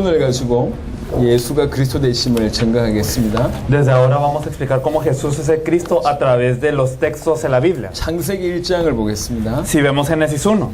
오늘 가지고 예수가 그리스도 되심을 증거하겠습니다. Desde ahora vamos a explicar cómo Jesús es el Cristo a través de los textos de la Biblia. 창세기 1장을 보겠습니다. Si vemos Génesis 1,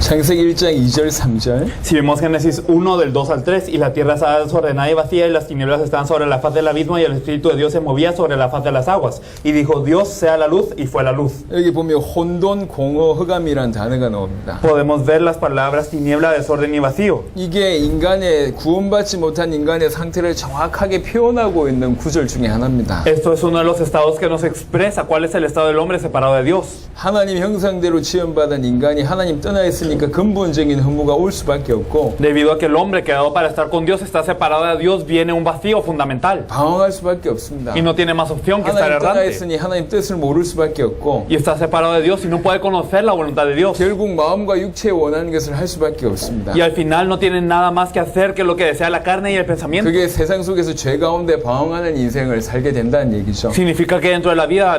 창세기 1장 2절 3절. si vemos Génesis 1 del 2 al 3, y la tierra estaba desordenada y vacía, y las tinieblas estaban sobre la faz del abismo, y el Espíritu de Dios se movía sobre la faz de las aguas. Y dijo Dios, sea la luz, y fue la luz. 여기 보면 혼돈, 공허, 흑암이란 단어가 나옵니다. Podemos ver las palabras tiniebla, desorden y vacío. 이게 인간의 구원받지 못한 인간의 상태를 정확하게 표현하고 있는 구절 중에 하나입니다. Esto es uno de los estados que nos expresa cuál es el estado del hombre separado de Dios. 하나님 형상대로 지음받은 인간이 하나님 떠나 있으니까 근본적인 허무가 올 수밖에 없고 Debido a que el hombre quedado para estar con Dios está separado de Dios, viene un vacío fundamental. 방황할 수밖에 없습니다. Y no tiene más opción que estar 하나님 떠나 errante. 있으니 하나님 뜻을 모를 수밖에 없고 Y está separado de Dios y no puede conocer la voluntad de Dios. 결국 마음과 육체에 원하는 것을 할 수밖에 없습니다. Y al final no tienen nada más que hacer que lo que desea la carne y el pensamiento. 그게 세상 속에서 죄 가운데 방황하는 인생을 살게 된다는 얘기죠. Significa que dentro de la vida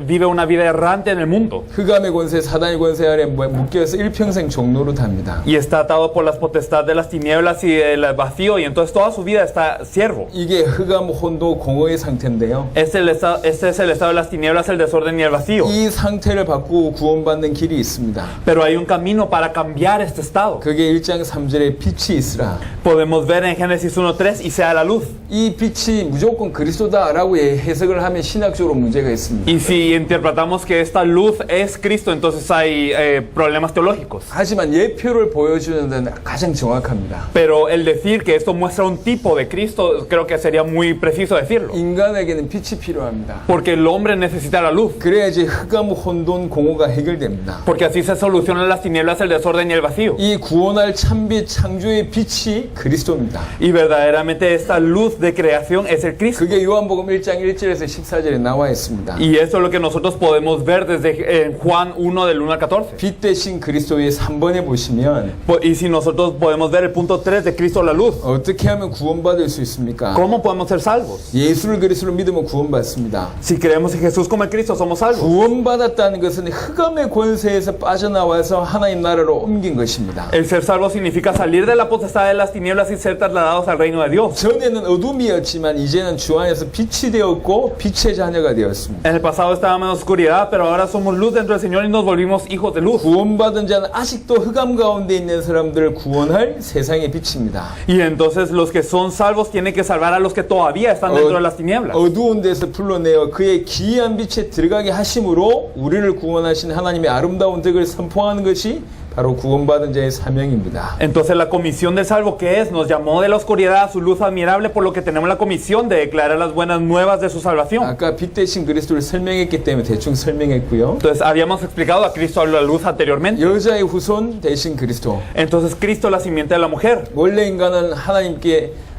vive una vida errante en el mundo. 흑암의 권세, 사단의 권세 아래 묶여서 일평생 종로로 답니다. Y está atado por las potestades de las tinieblas y del vacío, y entonces toda su vida está siervo. 이게 흑암, 혼도, 공허의 상태인데요. Este es el estado de las tinieblas, el desorden y el vacío. 이 상태를 바꾸고 구원받는 길이 있습니다. Pero hay un camino para cambiar este estado. 그게 1장 3절에 빛이 있으라. Podemos ver en Génesis 1:3, y sea la luz. 이 빛이 무조건 그리스도다라고 해석을 하면 신학적으로 문제가 있습니다. Y si interpretamos que esta luz es Cristo, entonces hay problemas teológicos. 하지만 예표를 보여주는 데는 가장 정확합니다. Pero el decir que esto muestra un tipo de Cristo, creo que sería muy preciso decirlo. 인간에게는 빛이 필요합니다. Porque el hombre necesita la luz. 그래야지 흑암, 혼돈, 공허가 해결됩니다. Porque así se solucionan las tinieblas, el desorden y el vacío. 이 구원할 참빛, 창조의 빛이 그리스도입니다. Y verdaderamente esta luz de creación es el Cristo. 그게 요한복음 1장 1절에서 14절에 나와 있습니다. Y eso es lo que nosotros podemos ver desde Juan 1 del 1 al 14. 빛 대신 그리스도의 3번에 보시면 Y si nosotros podemos ver el punto 3 de Cristo la luz, 어떻게 하면 구원받을 수 있습니까? ¿cómo podemos ser salvos? 예수를 그리스도로 믿으면 구원받습니다. Si creemos en Jesús como el Cristo, somos salvos. 구원받았다는 것은 흑암의 권세에서 빠져나와서 하나님 나라로 옮긴 것입니다. El ser salvo significa salir de la potestad de las tinieblas y ser trasladados al reino de Dios. 전에는 어둠이었지만 이제는 주 안에서 빛이 되었고 빛의 자녀가 되었습니다. En el pasado estábamos en oscuridad, pero ahora somos luz dentro del Señor y nos volvimos hijos de luz. 구원받은 자는 아직도 흑암 가운데 있는 사람들을 구원할 세상의 빛입니다. Y entonces los que son salvos tienen que salvar a los que todavía están dentro de las tinieblas. 어두운 데서 불러내어 그의 기이한 빛에 들어가게 하심으로 우리를 구원하신 하나님의 아름다운 덕을 선포하는 것이 바로 구원받은 자의 사명입니다. Entonces la comisión del salvo, ¿qué es? Nos llamó de la oscuridad a su luz admirable, por lo que tenemos la comisión de declarar las buenas nuevas de su salvación. 아까 빛 대신 그리스도를 설명했기 때문에 대충 설명했고요. Entonces habíamos explicado a Cristo la luz anteriormente. 여자의 후손 대신 그리스도. Entonces Cristo la simiente de la mujer. 원래 인간은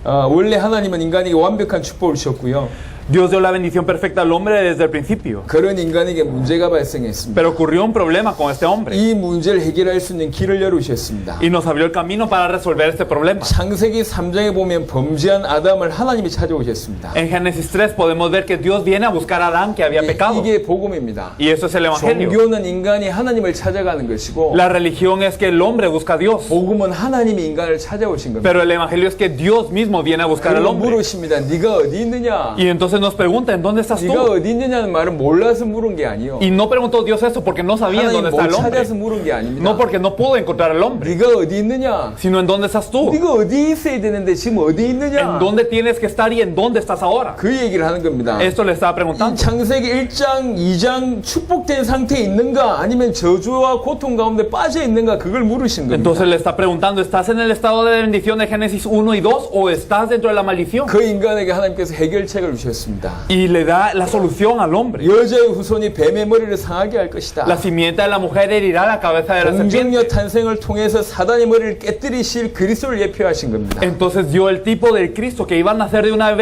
원래 하나님은 인간에게 완벽한 축복을 주셨고요. Dios dio la bendición perfecta al hombre desde el principio. 그런 인간에게 문제가 발생했습니다. Pero ocurrió un problema con este hombre. 이 문제를 해결할 수 있는 길을 열어주셨습니다. Y nos abrió el camino para resolver este problema. 창세기 3장에 보면 범죄한 아담을 하나님이 찾아오셨습니다. En Génesis 3 podemos ver que Dios viene a buscar a Adán que había pecado. 이게 복음입니다. Y eso es el evangelio. 종교는 인간이 하나님을 찾아가는 것이고 La religión es que el hombre busca a Dios. 복음은 하나님이 인간을 찾아오신 겁니다. Pero el evangelio es que Dios mismo viene a buscar al 그리고 hombre. 물으십니다. 네가 어디 있느냐? Y entonces nos pregunta, ¿en dónde estás 네가 tú? 어디 있느냐는 말은 몰라서 물은 게 아니요. Y no preguntó Dios eso porque no sabía en 하나님 dónde está 못 el hombre. 찾아서 물은 게 아닙니다. No porque no pudo encontrar al hombre, 네가 어디 있느냐? sino en dónde estás tú. 네가 어디 있어야 되는데 지금 어디 En 있느냐? dónde tienes que estar y en dónde estás ahora. 그 얘기를 하는 겁니다. Esto le estaba 이 preguntando. 창세기 1장, 2장 축복된 상태에 있는가 아니면 저주와 고통 가운데 빠져 있는가 그걸 물으신 겁니다. Entonces le está preguntando, ¿estás en el estado de bendición de Génesis 1 y 2 o estás dentro de la maldición? 그 인간에게 하나님께서 해결책을 주셨습니다. Y le da la solución al hombre. 여자의 후손이 뱀의 머리를 상하게 할 것이다. La simiente de la mujer herirá la cabeza de la serpiente. 공정녀 탄생을 통해서 사단의 머리를 깨뜨리실 그리스도를 예표하신 겁니다. Entonces dio el tipo del Cristo que iba a nacer de una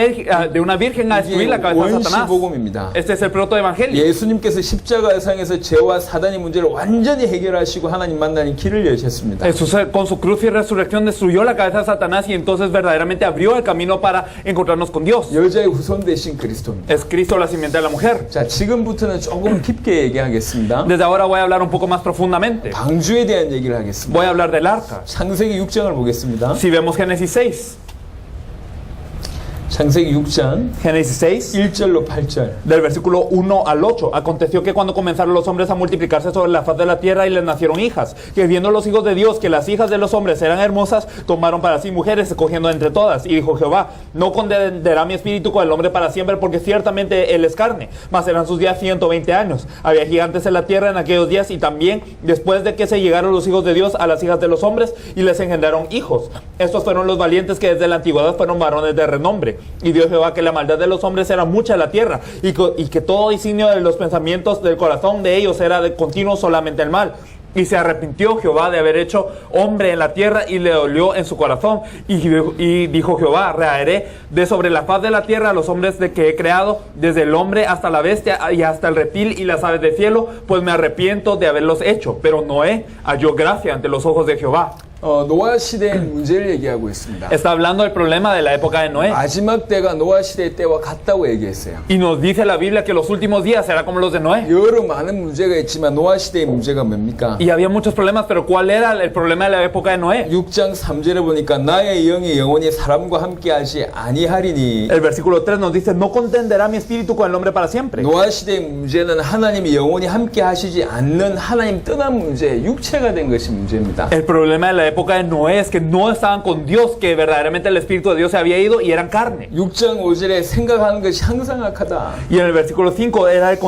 virgen a destruir la cabeza de Satanás. 원시복음입니다. Este es el protoevangelio. 예수님께서 십자가상에서 죄와 사단의 문제를 완전히 해결하시고 하나님 만나는 길을 여셨습니다. Jesús con su cruz y resurrección destruyó la cabeza de Satanás y entonces verdaderamente abrió el camino para encontrarnos con Dios. 여자의 후손 대신 오신 그리스도입니다. Es Cristo la simiente de la mujer. 자, 지금부터는 조금 깊게 얘기하겠습니다. Desde ahora voy a hablar un poco más profundamente. 방주에 대한 얘기를 하겠습니다. Voy a hablar del arca. 창세기 6장을 보겠습니다. Si vemos Génesis 6, 창세기 6장 Génesis 6, 1절로 8절. del versículo 1 al 8. Aconteció que cuando comenzaron los hombres a multiplicarse sobre la faz de la tierra y les nacieron hijas, que viendo los hijos de Dios que las hijas de los hombres eran hermosas, tomaron para sí mujeres, escogiendo entre todas. Y dijo Jehová, no contenderá mi espíritu con el hombre para siempre, porque ciertamente él es carne, mas serán sus días 120 años. Había gigantes en la tierra en aquellos días, y también después de que se llegaron los hijos de Dios a las hijas de los hombres, y les engendraron hijos. Estos fueron los valientes que desde la antigüedad fueron varones de renombre. Y Dios Jehová que la maldad de los hombres era mucha en la tierra, y que todo designio de los pensamientos del corazón de ellos era de continuo solamente el mal. Y se arrepintió Jehová de haber hecho hombre en la tierra, y le dolió en su corazón. Y dijo Jehová, raeré de sobre la faz de la tierra a los hombres de que he creado, desde el hombre hasta la bestia y hasta el reptil y las aves del cielo, pues me arrepiento de haberlos hecho. Pero Noé halló gracia ante los ojos de Jehová. 노아 시대의 문제를 얘기하고 있습니다. Está hablando del problema de la época de Noé. 마지막 때가 노아 시대 때와 같다고 얘기했어요. Y nos dice la Biblia que los últimos días serán como los de Noé. 여러 많은 문제가 있지만 노아 시대의 문제가 뭡니까? Y había muchos problemas, pero ¿cuál era el problema de la época de Noé? 6장 3절에 보니까 나의 영이 영원히 사람과 함께하지 아니하리니. El versículo 3 nos dice, no contenderá mi espíritu con el hombre para siempre. 노아 시대의 문제는 하나님이 영원히 함께하시지 않는 하나님 떠난 문제, 육체가 된 것이 문제입니다. El problema de la época de Noé es que no estaban con Dios, que verdaderamente el Espíritu de Dios se había ido y eran carne. 6장 5절에 생각하는 것이 항상 악하다. Y en el versículo 5 era el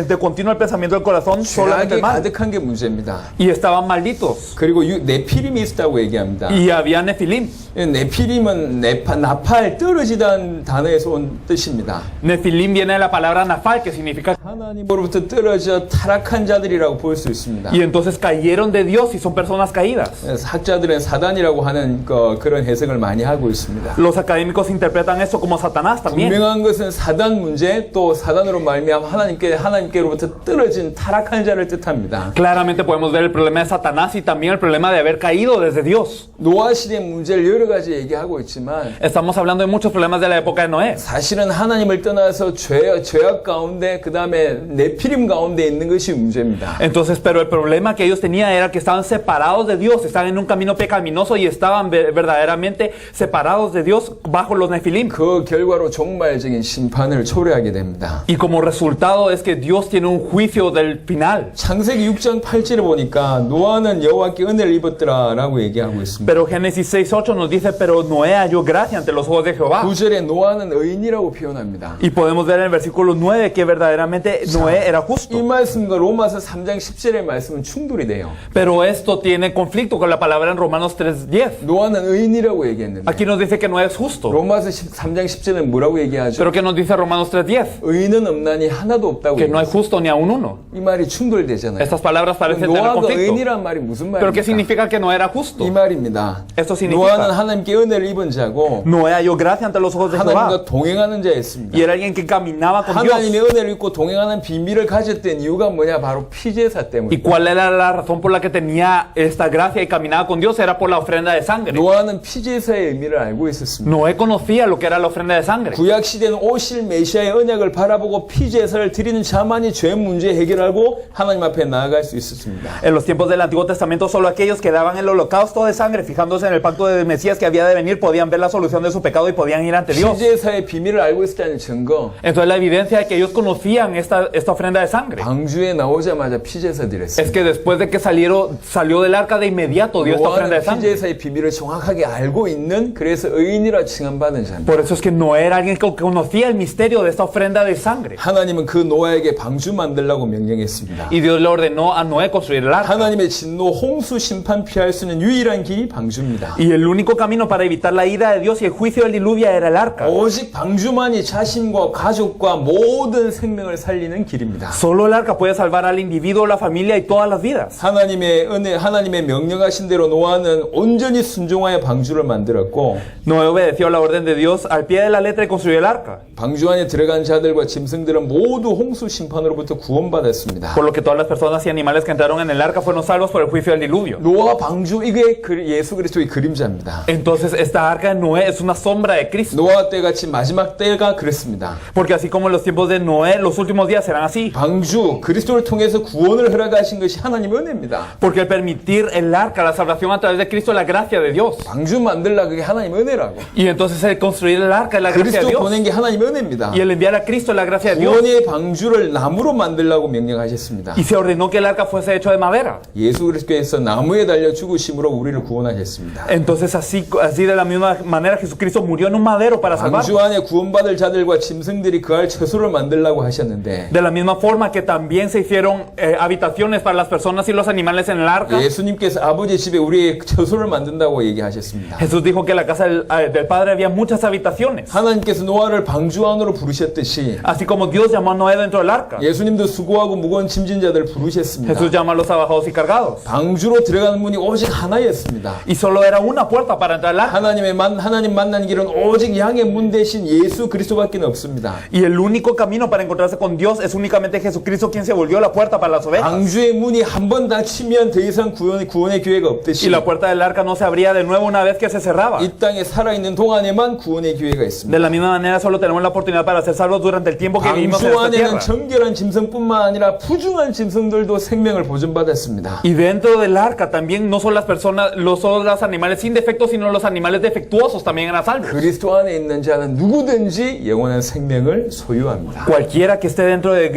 de continuo el pensamiento del corazón solamente 죄악이 el mal. 가득한 게 문제입니다. Y estaban malditos. 그리고 네피림이 있다고 얘기합니다. Y había Nefilim. 네피림은 나팔 떨어지다는 단어에서 온 뜻입니다. Nefilim viene de la palabra nafal, que significa. 하나님으로부터 떨어져 타락한 자들이라고 볼 수 있습니다. Y entonces cayeron de Dios y son personas caídas. 학자들은 사단이라고 하는 그런 해석을 많이 하고 있습니다. Los académicos interpretan eso como Satanás también. 분명한 것은 사단 문제, 또 사단으로 말미암아 하나님께로부터 떨어진 타락한 자를 뜻합니다. Claramente podemos ver el problema de Satanás y también el problema de haber caído desde Dios. 노아 시대 문제를 여러 가지 얘기하고 있지만 Estamos hablando de muchos problemas de la época de Noé. 사실은 하나님을 떠나서 죄악 가운데 그 다음에 네피림 가운데 있는 것이 문제입니다. Entonces, pero el problema que ellos tenían era que estaban separados de Dios, estaban en un camino pecaminoso y estaban verdaderamente separados de Dios bajo los Nefilim. 그 결과로 종말적인 심판을 초래하게 됩니다. Y como resultado es que Dios tiene un juicio del final. 창세기 6장 8절에 보니까 노아는 여호와께 은혜를 입었더라라고 얘기하고 있습니다. Pero Génesis 6:8 nos dice, pero Noé halló gracia ante los ojos de Jehová. 9절에 노아는 의인이라고 표현합니다. Y podemos ver en el versículo 9 que verdaderamente Noé era justo. 이 말씀과 로마서 3장 10절의 말씀은 충돌이 돼요. Pero esto tiene conflicto con la palabra en Romanos 3:10. 노아는 의인이라고 얘기했는데 Aquí nos dice que Noé es justo. 로마서 3장 10절은 뭐라고 얘기하죠? Pero ¿qué nos dice Romanos 3:10? 의인은 없나니 하나도 없다고 Que no hay 얘기해요. justo ni aún uno. 이 말이 충돌되잖아요. Estas palabras parecen tener 노아가 conflicto. 의인이란 말이 무슨 Pero ¿qué 말입니까? significa que no era justo? 이 말입니다. Esto significa 노아는 하나님께 은혜를 입은 자고 Noé halló gracia ante los ojos de Jehová. 하나님과 동행하는 자였습니다. Y era alguien que caminaba con 하나님의 Dios. 은혜를 입고 동행하는 비밀을 가졌던 이유가 뭐냐? 바로 피제사 ¿Y 때문에. cuál era la razón por la que tenía esta gracia y caminaba con Dios? Era por la ofrenda de sangre. 노아는 피제사의 의미를 알고 있었습니다. Noé conocía lo que era la ofrenda de sangre. 구약 시대는 오실 메시아의 언약을 바라보고 피제사를 드리는 자만이 죄 문제 해결하고 하나님 앞에 나아갈 수 있었습니다. En los tiempos del Antiguo Testamento, solo aquellos que daban el holocausto de sangre, fijándose en el pacto de Mesías que había de venir, podían ver la solución de su pecado y podían ir ante Dios. 피제사의 비밀을 알고 있었다는 증거. Entonces la evidencia de que ellos conocían esta ofrenda de sangre 방주에 나오자마자 피제사 드렸습니다. es que después de que salió del arca, de inmediato dio esta ofrenda 노아는 de sangre. 피제사의 비밀을 정확하게 알고 있는 그래서 의인이라 칭함받은 자입니다. Por eso es que Noé era alguien que conocía el misterio de esta ofrenda de sangre. 하나님은 그 노아에게 방주 만들라고 명령했습니다. Y Dios le ordenó a Noé construir el arca. 하나님의 진노 홍수 심판 피할 수 있는 유일한 길이 방주입니다. Y el único camino para evitar la ira de Dios y el juicio del diluvio era el arca. 오직 방주만이 자신과 가족과 모든 생명을 살리는 길입니다. Solo el arca puede salvar al individuo, la familia y todas las vidas. 하나님의 은혜, 하나님의 명령하신 대로 말씀대로 노아는 온전히 순종하여 방주를 만들었고 Noé obedeció la orden de Dios al pie de la letra y construyó el arca. 방주 안에 들어간 자들과 짐승들은 모두 홍수 심판으로부터 구원받았습니다. Por lo que todas las personas y animales que entraron en el arca fueron salvos por el juicio del diluvio. 노아 방주 이게 예수 그리스도의 그림자입니다. Entonces esta arca de Noé es una sombra de Cristo. 노아 때 같이 마지막 때가 그랬습니다. Porque así como en los tiempos de Noé, los últimos días serán así. 방주 그리스도를 통해서 구원을 허락하신 것이 하나님의 은혜입니다. Porque al permitir el arca, la salvación a través de Cristo es la gracia de Dios. 방주 만들라 그게 하나님의 은혜라고. Y entonces el construir el arca es la gracia de 그리스도 Dios. 보낸 게 하나님의 은혜입니다. Y el enviar a Cristo es la gracia de Dios. 구원의 방주를 나무로 만들라고 명령하셨습니다. Y se ordenó que el arca fuese hecho de madera. 예수 그리스도께서 나무에 달려 죽으심으로 우리를 구원하셨습니다. Entonces así de la misma manera Jesucristo murió en un madero para salvarnos. 방주 안에 구원받을 자들과 짐승들이 거할 처소를 만들라고 하셨는데 De la misma forma que también se hicieron habitaciones para las personas y los animales en el arca. 예수님께서 아버지 집에 우리의 처소를 만든다고 얘기하셨습니다. Jesús dijo que en la casa del Padre había muchas habitaciones. 하나님께서 노아를 방주 안으로 부르셨듯이 Así como Dios llamó a Noé dentro del arca. 예수님도 수고하고 무거운 짐진 자들 부르셨습니다. Jesús llama a los trabajados y cargados. 방주로 들어가는 문이 오직 하나였습니다. Y solo era una puerta para entrar al arca. 하나님 만난 길은 오직 양의 문 대신 예수 그리스도밖에 없습니다. Y el único camino para encontrarse con Dios es únicamente Jesucristo quien se volvió la puerta para las ovejas. 방주의 문이 한 번 닫히면 더 이상 구원의 기회가 없듯이 Y la puerta del arca no se abría de nuevo una vez que se cerraba. 이 땅에 살아있는 동안에만 구원의 기회가 De 있습니다. la misma manera solo tenemos la oportunidad para ser salvos durante el tiempo que vivimos en 방주 esta 안에는 tierra. 정결한 짐승뿐만 아니라 부중한 짐승들도 생명을 보존받았습니다. Y dentro del arca también no son las personas, no son los animales sin defectos, sino los animales defectuosos también eran salvos. 그리스도 안에 있는 자는 누구든지 영원한 생명을 소유합니다. Cualquiera que esté dentro de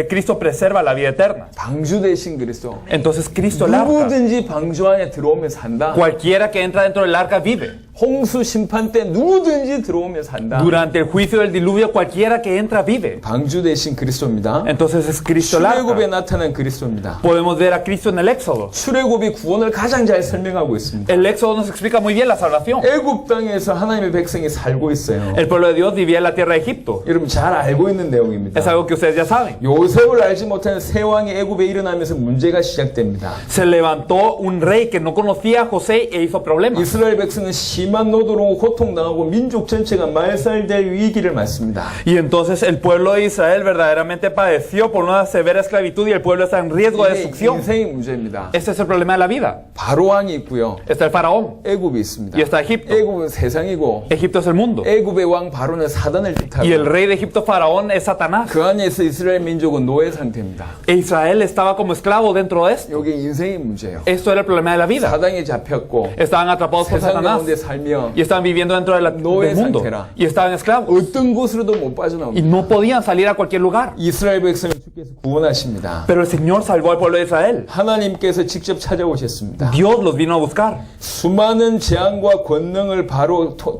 Cristo preserva la vida eterna. 방주 대신 그리스도. Entonces Cristo el arca. 누구든지 방주 안에 들어오면 산다. Cualquiera que entra dentro del arca vive. 홍수 심판 때 누구든지 들어오면 산다. Durante el juicio del diluvio, cualquiera que entra vive. 방주 대신 그리스도입니다. Entonces es Cristo el 출애굽에 arca. 나타난 그리스도입니다. Podemos ver a Cristo en el Éxodo. 출애굽이 구원을 가장 잘 설명하고 있습니다. El Éxodo nos explica muy bien la salvación. 애굽 땅에서 하나님의 백성이 살고 있어요. El pueblo de Dios vivía en la tierra de Egipto. 여러분 잘 알고 있는 내용입니다. Es algo que ustedes ya saben. 요셉을 알지 못하는 새 왕이 애굽에 일어나면서 문제가 시작됩니다. Se levantó un rey que no conocía a José e hizo problemas. 이스라엘 백성은 심한 노도로 고통당하고 민족 전체가 말살될 위기를 맞습니다. Y entonces el pueblo de Israel verdaderamente padeció por una severa esclavitud y el pueblo está en riesgo de 이게 destrucción. 인생의 문제입니다. Este es el problema de la vida. 바로 왕이 있고요. Está el faraón. 애굽이 있습니다. Y está Egipto. 애굽은 세상이고 Egipto es el mundo. 애굽의 왕 바로는 사단을 뜻하고 Y el rey de Egipto, faraón, es Satanás. 그 안에서 이스라엘 민족은 노예 상태입니다. E Israel estaba como esclavo dentro de esto. 이게 인생의 문제예요. Esto era el problema de la vida. 사단에 잡혔고 Estaban atrapados por 세상 Satanás 가운데 살며 y estaban viviendo dentro del mundo y estaban esclavos 어떤 곳으로도 못 y 빠져나옵니다. no podían salir a cualquier lugar. 이스라엘 백성을 주께서 구원하십니다. Pero el Señor salvó al pueblo de Israel. 하나님께서 직접 찾아오셨습니다. Dios los vino a buscar. 수많은 재앙과 권능을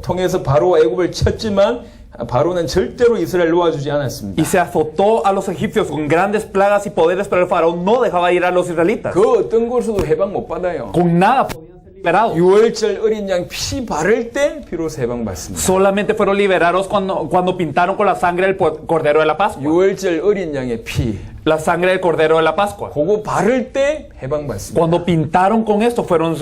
통해서 바로와 애굽을 쳤지만 바로는 절대로 이스라엘 놓아주지 않았습니다. Y se azotó a los egipcios con grandes plagas y poderes, pero el faraón no dejaba ir a los israelitas. 그 어떤 곳에서도 해방 못 받아요. Con nada podían ser liberados. 유월절 어린 양 피 바를 때 비로소 해방받습니다. Solamente fueron liberados cuando pintaron con la sangre del cordero de la Pascua. 유월절 어린 양의 피 La sangre del cordero de la Pascua. 그거 바를 때 해방받습니다. Cuando pintaron con esto fueron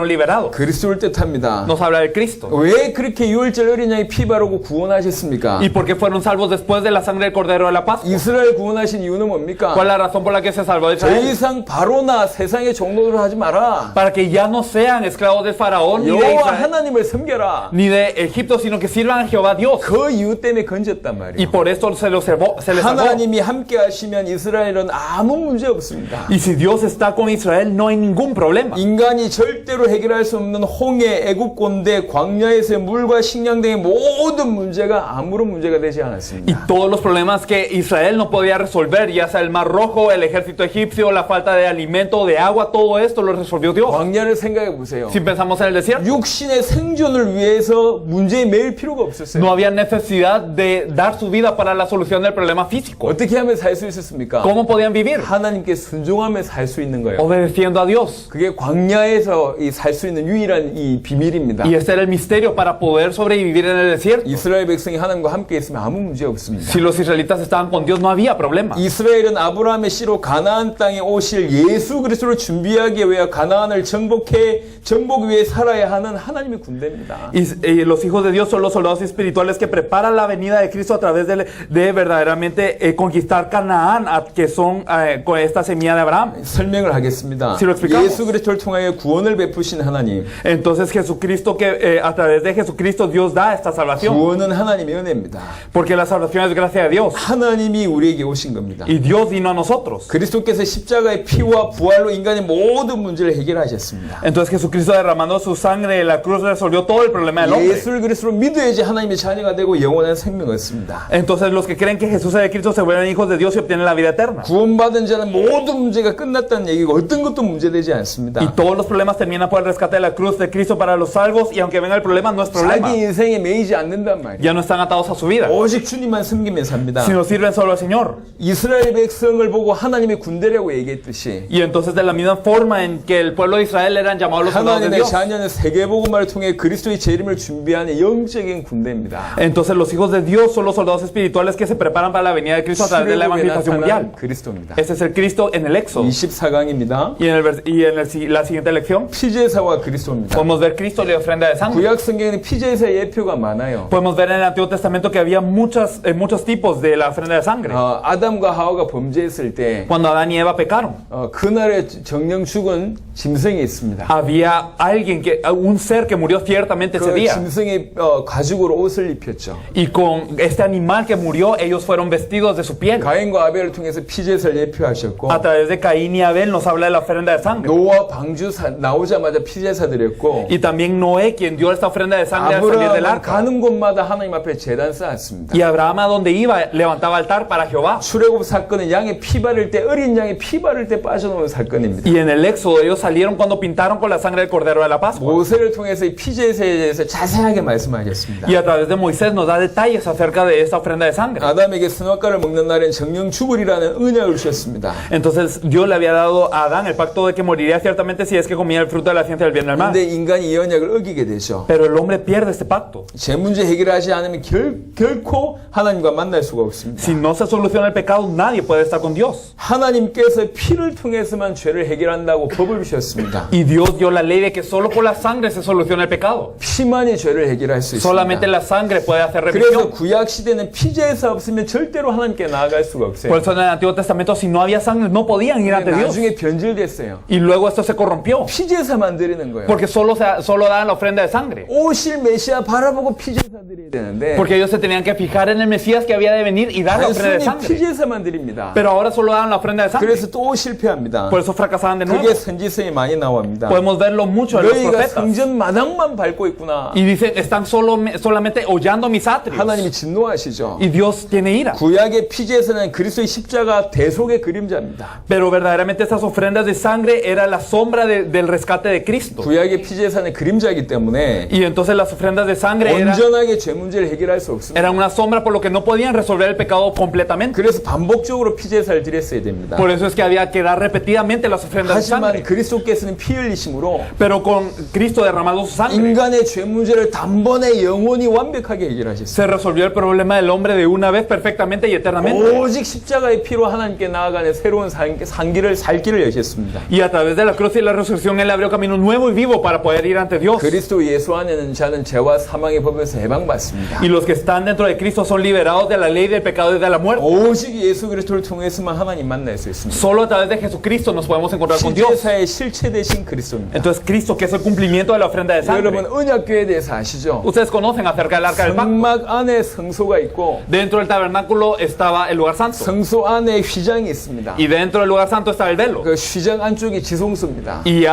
liberados. 그리스도를 뜻합니다. Nos habla de Cristo. 왜 그렇게 유월절 어린 양이 피 바르고 구원하셨습니까? ¿Y por qué fueron salvos después de la sangre del cordero de la Pascua? 이스라엘 구원하신 이유는 뭡니까? ¿Cuál es la razón por la que se salvó de 더 Israel? 이상 바로나 세상의 종노릇을 하지 마라. Para que ya no sean esclavos del faraón ni de 여호와 Israel, 하나님을 섬겨라. ni de Egipto, sino que sirvan a Jehová Dios. 그 이유 때문에 건졌단 Y 말이에요. por esto se les salvó. 하나님이 함께 하시면 이스라엘은 아무 문제 없습니다. Y si Dios está con Israel, no hay ningún problema. 인간이 절대로 해결할 수 없는 홍해, 애굽곤대, 광야에서의 물과 식량 등의 모든 문제가 아무런 문제가 되지 Y 않았습니다. todos los problemas que Israel no podía resolver, ya sea el Mar Rojo, el ejército egipcio, la falta de alimento, de agua, todo esto lo resolvió Dios. 광야를 생각해 보세요. Si pensamos en el desierto, 육신의 생존을 위해서 문제에 매일 필요가 없었어요. no había necesidad de dar su vida para la solución del problema físico. 어떻게 하면 살 수 있었습니까? 있습니까? ¿Cómo podían vivir? 하나님께 순종하며 살 수 있는 거예요. Obedeciendo a Dios. 그게 광야에서 살 수 있는 유일한 이 비밀입니다. Y este era el misterio para poder sobrevivir en el desierto. 이스라엘 백성이 하나님과 함께 있으면 아무 문제 없습니다. Si los israelitas estaban con Dios, no había problema. 이스라엘은 아브라함의 씨로 가나안 땅에 오실 예수 그리스도를 준비하기 위해 가나안을 정복 위해 살아야 하는 하나님의 군대입니다. Y los hijos de Dios son los soldados espirituales que preparan la venida de Cristo a través de verdaderamente conquistar Canaán, que son con esta semilla de Abraham. 설명을 하겠습니다. Si lo explicamos. 예수 그리스도를 통하여 구원을 베푸신 하나님. Entonces Jesucristo, que a través de Jesucristo Dios da esta salvación. 구원은 하나님의 은혜입니다. Porque la salvación es gracia de Dios. 하나님이 우리에게 오신 겁니다. Y Dios vino a nosotros. 그리스도께서 십자가의 피와 부활로 인간의 모든 문제를 해결하셨습니다. Entonces Jesucristo derramando su sangre en la cruz resolvió todo el problema del hombre. 예수를 그리스도로 믿어야지 하나님의 자녀가 되고 영원한 생명을 얻습니다. Entonces los que creen que Jesús es de Cristo se vuelven hijos de Dios y obtienen la vida eterna. 구원받은 자는 모든 문제가 끝났다는 얘기고 어떤 것도 문제되지 않습니다. Y todos los problemas terminan por el rescate de la cruz de Cristo para los salvos, y aunque venga el problema, no es problema. 자기 인생에 매이지 않는단 말이에요. Ya no están atados a su vida, 오직 주님만 섬기며 삽니다. sino sirven solo al Señor. 이스라엘 백성을 보고 하나님의 군대라고 얘기했듯이 Y entonces de la misma forma en que el pueblo de Israel eran llamados los soldados de 하나님의 Dios, 자녀는 세계복음화를 통해 그리스도의 재림을 준비하는 영적인 군대입니다. entonces los hijos de Dios son los soldados espirituales que se preparan para la venida de Cristo a través de la 출애굽에 evangelización mundial. 나타난 그리스도입니다. Ese es el Cristo en el Éxodo. 24강입니다. Y la siguiente lección 피제사와 그리스도입니다. podemos ver Cristo y la ofrenda de sangre. 구약 성경에는 피제사 예표가 많아요. Podemos ver en el Antiguo Testamento que había muchos tipos de la ofrenda de sangre. 아담과 하와가 범죄했을 때 Cuando Adán y Eva pecaron, 그날에 정령 죽은 짐승이 있습니다. había un ser que murió ciertamente ese 그 día. 짐승의 가죽으로 옷을 입혔죠. Y con este animal que murió, ellos fueron vestidos de su piel. 가인과 아벨을 통해서 피제사를 예표하셨고 A través de Caín y Abel nos habla de la ofrenda de sangre. 노아 방주 나오자마자 피제사 드렸고 Y también Noé, quien dio esta ofrenda de sangre al salir del 아브라함은 arca. 가는 곳마다 하나님 앞에 제단 쌓았습니다. Y Abraham, a donde iba, levantaba altar para Jehová. 출애굽 사건은 양의 피 바를 때 어린 양의 피 바를 때 빠져나온 사건입니다. Y en el Éxodo ellos salieron cuando pintaron con la sangre del Cordero de la Pascua. 모세를 통해서 이 피제사에 대해서 자세하게 말씀하셨습니다. Y a través de Moisés nos da detalles acerca de esta ofrenda de sangre. 아담에게 선악과를 먹는 날엔 정령 죽으리라는 언약을 주셨습니다. Entonces Dios le había dado a Adán el pacto de que moriría ciertamente si es que comía el fruto de la ciencia del bien y del mal. 그런데 인간이 이 언약을 어기게 되죠. Pero el hombre pierde este pacto. 제 문제 해결하지 않으면 결코 하나님과 만날 수가 없습니다. Si no se soluciona el pecado, nadie puede estar con Dios. 하나님께서 피를 통해서만 죄를 해결한다고 법을 주셨습니다. Y Dios dio la ley de que solo por la sangre se soluciona el pecado. 피만이 죄를 해결할 수 Solamente 있습니다. la sangre puede hacer 그래서 remisión. 구약 시대는 피제사 없으면 절대로 하나님께 나아갈 수가 Por 없어요. eso en el Antiguo Testamento, si no había sangre, no podían ir ante Dios. 나중에 변질됐어요. Y luego esto se corrompió. 피제사만 드리는 거예요. Porque solo daban la ofrenda de sangre. 오실 메시아 바라보고 피제사 드려야 되는데 Porque ellos se tenían que fijar en el Mesías que había de venir y dar la ofrenda de 단순히 sangre. 피제사만 드립니다. Pero ahora solo daban la ofrenda de sangre. 그래서 또 실패합니다. Por eso fracasaban de nuevo. 그게 선지서에 많이 나옵니다. Podemos verlo mucho en los 너희가 profetas. 성전 마당만 밟고 있구나. Y dicen, están solamente hollando mis atrios. 하나님이 진노하시죠. Y Dios tiene ira. 구약의 피제사는 그리스도의 십자가 대속의 그림자입니다. Pero verdaderamente estas ofrendas de sangre era la sombra del rescate de Cristo. 구약의 피제사는 그림자이기 때문에 Y entonces las ofrendas de sangre 온전하게 죄 문제를 해결할 수 없습니다. eran una sombra, por lo que no podían resolver el pecado completamente. 그래서 반복적으로 피제사를 드렸어야 됩니다. Por eso es que había que dar repetidamente las ofrendas de 하지만 sangre. 그리스도께서는 피 흘리심으로 Pero con Cristo derramando su sangre 인간의 죄 문제를 단번에 영원히 완벽하게 해결하셨어요. se resolvió el problema del hombre de una vez perfectamente y eternamente. 오직 십자가의 피로 하나님께 나아가는 새로운 살 길을 여셨습니다. Y a través de la cruz y la resurrección Él abrió camino nuevo y vivo para poder ir ante Dios. 그리스도 예수 안에는 자는 죄와 사망의 법에서 해방받습니다. Y los que están dentro de Cristo son liberados de la ley del pecado y de la muerte. 오직 예수 그리스도를 통해서만 하나님 만날 수 있습니다. Solo a través de Jesucristo nos podemos encontrar con Dios. 피제사의 실체 되신 그리스도입니다. Entonces Cristo, que es el cumplimiento de la ofrenda de sangre. 여러분 언약궤에 대해서 아시죠? Ustedes conocen acerca del arca del pacto. 성막 안에 성소가 있고 Dentro del tabernáculo estaba el lugar santo. 성소 안에 휘장이 있습니다. Y dentro del lugar santo estaba el velo. 그 휘장 안쪽이 지성소입니다. Y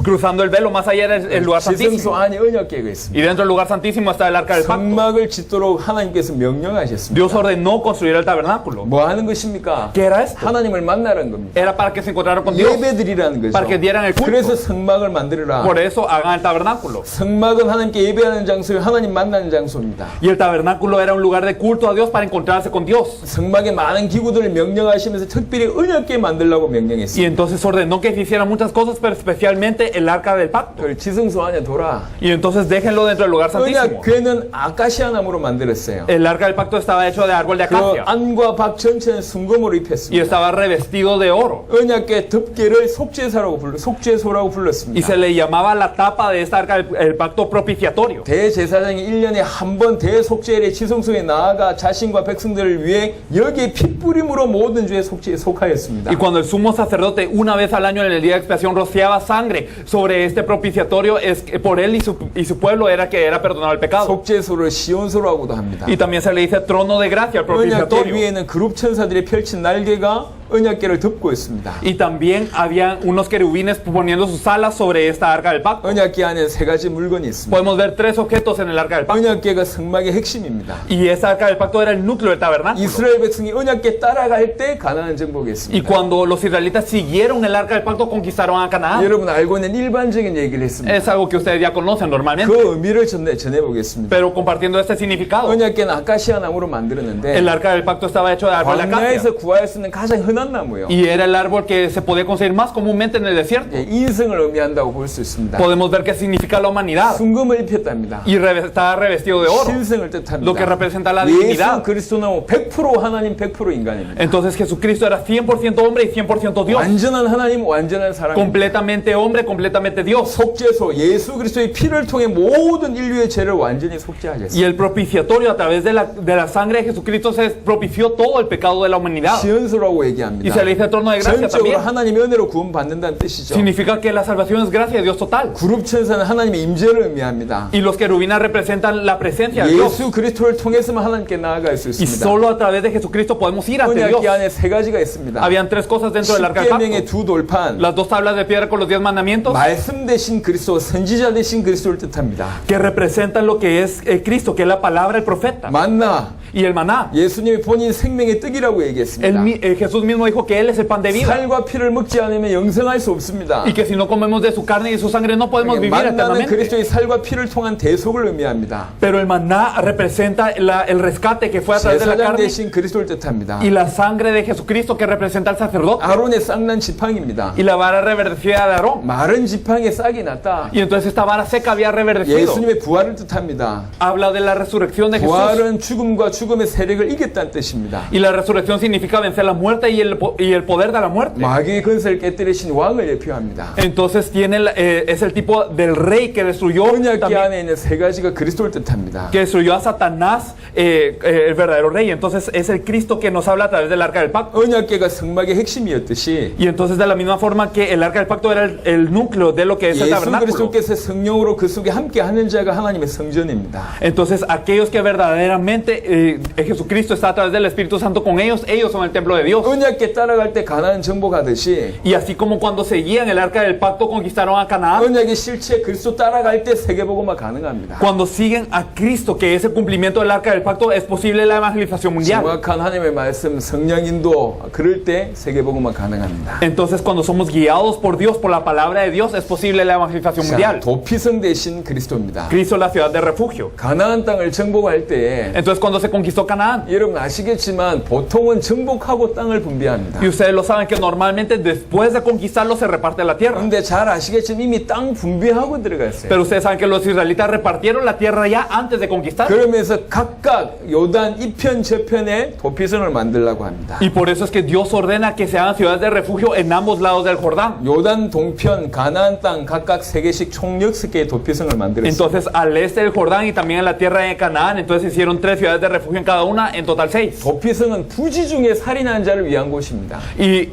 Cruzando el velo, más allá era el lugar 지성소 santísimo. 안에 언약궤가 있습니다. Y dentro del lugar santísimo está el arca del pacto. 성막을 짓도록 하나님께서 명령하셨습니다. Dios ordenó construir el tabernáculo. 뭐 하는 것입니까? ¿Qué era esto? 하나님을 만나는 겁니다. Era para que se encontraran con Dios. 예배드리라는 거죠. Para que dieran el culto. 그래서 성막을 만들어라. Por eso hagan el tabernáculo. 성막은 하나님께 예배하는 장소요, 하나님 만나는 장소입니다. Y el tabernáculo era un lugar de culto a Dios para encontrarse con Dios. 성막에 많은 기구들을 명령하시면서 특별히 언약궤 만들라고 Y 명령했습니다. entonces ordenó que se hicieran muchas cosas, pero especialmente el arca del pacto. 그걸 지성소 안에 둬라. Y entonces déjenlo dentro del lugar santísimo. 언약궤는 아카시아 나무로 만들었어요. El arca del pacto estaba hecho de árbol de 그 acacia 안과 박 전체는 순금으로 y 입혔습니다. estaba revestido de oro. 언약궤 덮개를 속죄소라고 Y 불렀습니다. se le llamaba la tapa de esta arca el pacto propiciatorio. 대제사장이 1년에 한 번 대속죄일에 지성소에 나아가 자신과 백성들을 위해 여기에 핏뿌림으로 모든 죄의 속죄에 속하였습니다. Y cuando el sumo sacerdote una vez al año en el día de expiación rociaba sangre sobre este propiciatorio, es que por él y su pueblo era que era perdonado el pecado. 속죄소를 시온소라고도 합니다. Y también se le dice trono de gracia al 언약궤 propiciatorio. 위에는 그룹 천사들이 펼친 날개가 언약궤를 덮고 있습니다. Y también había unos querubines poniendo sus alas sobre esta arca del pacto. 언약궤 안에 세 가지 물건이 있습니다. Podemos ver tres objetos en el arca del pacto. 언약궤가 성막의 핵심입니다. Y esa arca del pacto era el núcleo del tabernáculo. 이스라엘 백성이 언약궤 따라갈 때 가나안 Y 정복했습니다. cuando los israelitas siguieron el arca del pacto, conquistaron a Canaán. 여러분 알고 있는 일반적인 얘기를 했습니다. Es algo que ustedes ya conocen normalmente. 그 의미를 전해보겠습니다. Pero compartiendo este significado, 언약궤는 아카시아 나무로 만들었는데 el arca del pacto estaba hecho de árbol de acacia. 광야에서 구할 수 있는 가장 흔한 나무예요. Y era el árbol que se podía conseguir más comúnmente en el desierto. 예, 인성을 의미한다고 볼 수 있습니다. Podemos ver qué significa la humanidad. 순금을 입혔답니다. Y estaba revestido de oro, 신성을 뜻합니다. lo que representa la 예수 divinidad. 그리스도는 100% 하나님 100% 인간입니다. Entonces Jesucristo era 100% hombre y 100% Dios. 완전한 하나님 완전한 사람입니다. Completamente hombre, completamente Dios. 속죄소 예수 그리스도의 피를 통해 모든 인류의 죄를 완전히 속죄하셨습니다. Y el propiciatorio a través de la sangre de Jesucristo se propició todo el pecado de la humanidad. 시온소라고 Y 얘기합니다. se le dice trono de gracia 전적으로 también. 하나님의 은혜로 구원받는다는 뜻이죠. Significa que la salvación es gracia de Dios total. 그룹 천사는 하나님의 임재를 의미합니다. Y los querubines representan la presencia de Dios. 예수 그리스도를 통해서만 하나님께 나아갈 수 Y 있습니다. solo a través de Jesucristo podemos ir ante Dios. 언약궤 안에 세 가지가 있습니다. Habían tres cosas dentro del arca del 십계명의 pacto. 두 돌판, Las dos tablas de piedra con los 10 mandamientos 말씀 대신 그리스도, 선지자 대신 그리스도를 뜻합니다. que representan lo que es Cristo, que es la palabra, el profeta. 만나, Y el maná. 예수님이 본인 생명의 떡이라고 얘기했습니다. Jesús mismo dijo que Él es el pan de vida. 살과 피를 먹지 않으면 영생할 수 없습니다. Y que si no comemos de su carne y de su sangre no podemos vivir 만나는 eternamente. 그리스도의 살과 피를 통한 대속을 의미합니다. Pero el maná representa el rescate que fue a través de la 제사장 carne 대신 그리스도를 뜻합니다. y la sangre de Jesucristo que representa al sacerdote. 아론의 쌍난 지팡이입니다. Y la vara reverdecida de Aarón. 마른 지팡이에 싹이 났다. Y entonces esta vara seca había reverdecido. 예수님의 부활을 뜻합니다. Habla de la resurrección de Jesús. 부활은 죽음과 죽음의 세력을 이겼다는 뜻입니다. Y la resurrección significa vencer la muerte y el poder de la muerte. 마귀의 근세를 깨뜨리신 왕을 대표합니다. Entonces es el tipo del rey que destruyó, 언약궤 también, 안에 있는 세 가지가 그리스도를 뜻합니다. que destruyó a Satanás, el verdadero rey. Entonces es el Cristo que nos habla a través del arca del pacto. 언약궤가 성막의 핵심이었듯이 Y entonces de la misma forma que el arca del pacto era el núcleo de lo que es el 예수 tabernáculo. 그리스도께서 성령으로 그 속에 함께 하는 자가 하나님의 성전입니다. Entonces aquellos que verdaderamente Jesucristo está a través del Espíritu Santo con ellos son el templo de Dios. 언약궤 따라갈 때 가나안 정복하듯이 Y así como cuando seguían el arca del pacto conquistaron a Canaán, 언약의 실체 그리스도 따라갈 때 세계복음화 가능합니다. cuando siguen a Cristo, que es el cumplimiento del arca del pacto, es posible la evangelización mundial. 정확한 하나님의 말씀 성령 인도 그럴 때 세계복음화 가능합니다. Entonces cuando somos guiados por Dios, por la palabra de Dios, es posible la evangelización 자, mundial. 도피성 대신 그리스도입니다. Cristo es la ciudad de refugio. 가나안 땅을 정복할 때 Entonces cuando se conquistó Canaán, 여러분 아시겠지만 보통은 정복하고 땅을 분배합니다. y ustedes lo saben que normalmente después de conquistarlo se reparte la tierra. 그런데 잘 아시겠지만 이미 땅 분배하고 들어갔어요. Pero ustedes saben que los israelitas repartieron la tierra ya antes de conquistar. 그러면서 각각 요단 이편 저편에 도피성을 만들려고 합니다. Y por eso es que Dios ordena que se hagan ciudades de refugio en ambos lados del Jordán. 요단 동편 가나안 땅 각각 3개씩 총 6개의 도피성을 만들었습니다. Entonces al este del Jordán y también en la tierra de Canaán, entonces hicieron 3 ciudades de refugio refugio en cada una, en total 6. 도피성은 부지 중에 살인한 자를 위한 곳입니다. Y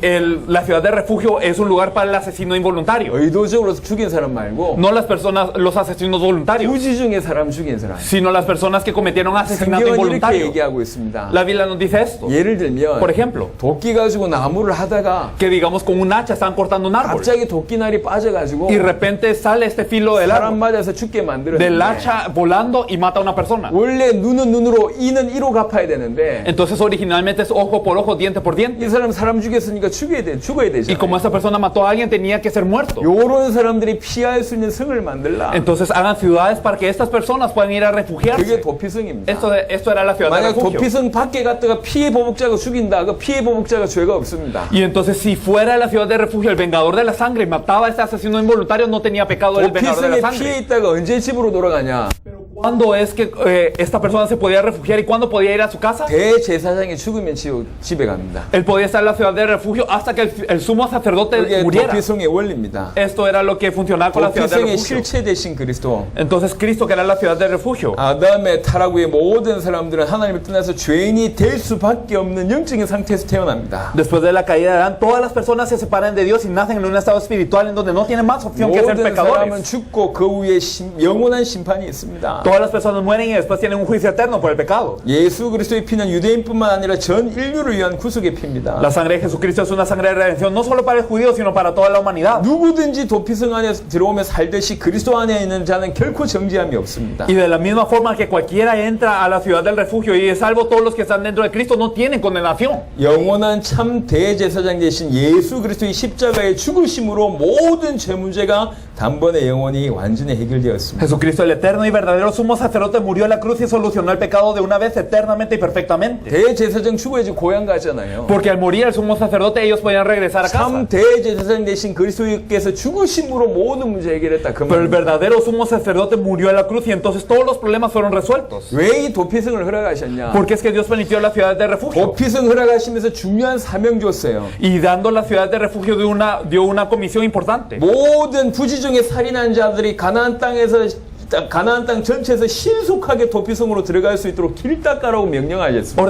la ciudad de refugio es un lugar para el asesino involuntario. 의도적으로 죽인 사람 말고 No las personas, los asesinos voluntarios, 부지 중에 사람 죽인 사람. sino las personas que cometieron asesinato 성경은 이렇게 involuntario. 얘기하고 있습니다. La Biblia nos dice esto. 예를 들면 Por ejemplo, 도끼 가지고 나무를 하다가 que digamos con un hacha están cortando un árbol 갑자기 도끼날이 빠져가지고 y de repente sale este filo del 사람 árbol, 맞아서 죽게 del 만들었는데 hacha volando y mata a una persona. 원래 눈은 눈으로 이는 이로 갚아야 되는데 Entonces originalmente es ojo por ojo, diente por diente. 이 사람 죽였으니까 죽어야 Y 되잖아요. como esta persona mató a alguien, tenía que ser muerto. 요런 사람들이 피할 수 있는 성을 만들라. Entonces hagan ciudades para que estas personas puedan ir a 그게 refugiarse. 도피성입니다. Esto era la ciudad de 만약 refugio. 도피성 밖에 갔다가 피해 보복자가 죽인다. 그 피해 보복자가 죄가 없습니다. Y entonces si fuera la ciudad de refugio el vengador de la sangre y mataba a este asesino involuntario, no tenía pecado el vengador de la 도피성에 sangre. 피해 있다가 언제 집으로 돌아가냐? ¿Cuándo es que esta persona se podía refugiar y cuándo podía ir a su casa? 대제사장이 죽으면 집에 갑니다. Él podía estar en la ciudad de refugio hasta que el sumo sacerdote 그게 muriera. 도피성의 원리입니다. Esto era lo que funcionaba con la ciudad de 도피성의 refugio. 실체 대신 그리스도. Entonces Cristo, que era la ciudad de refugio, 아담의 타락 후에 모든 사람들은 하나님을 떠나서 죄인이 될 수밖에 없는 영적인 상태에서 태어납니다. después de la caída de Adán, todas las personas se separan de Dios y nacen en un estado espiritual en donde no tienen más opción que ser 모든 사람은 pecadores. 죽고 그 후에 영원한 심판이 있습니다. Todas las personas mueren y después tienen un juicio eterno por el pecado. 예수 그리스도의 피는 유대인뿐만 아니라 전 인류를 위한 구속의 피입니다. La sangre de Jesucristo es una sangre de redención no solo para el judío, sino para toda la humanidad. 누구든지 도피성 안에 들어오며 살듯이 그리스도 안에 있는 자는 결코 정죄함이 없습니다. Y de la misma forma que cualquiera entra a la ciudad del refugio y es salvo, todos los que están dentro de Cristo no tienen condenación. 영원한 참 대제사장 되신 예수 그리스도의 십자가의 죽으심으로 모든 죄 문제가 단번에 영원히 완전히 해결되었습니다. Jesucristo, el eterno y verdadero sumo sacerdote, murió en la cruz y solucionó el pecado de una vez eternamente y perfectamente. 대제사장 죽어야지 고향 가잖아요. Porque al morir el sumo sacerdote, ellos podían regresar a 참 casa. 대제사장 되신 그리스도께서 죽으심으로 모든 문제 해결했다. 그 Pero el 말입니다. verdadero sumo sacerdote murió en la cruz y entonces todos los problemas fueron resueltos. 왜 이 도피성을 허락하셨냐? Porque es que Dios permitió la ciudad de refugio. 도피성 허락하시면서 중요한 사명 줬어요. Y dando la ciudad de refugio dio una comisión importante. 모든 부지 중에 살인한 자들이 가나안 땅 전체에서 신속하게 도피성으로 들어갈 수 있도록 길 닦아라고 명령하셨습니다.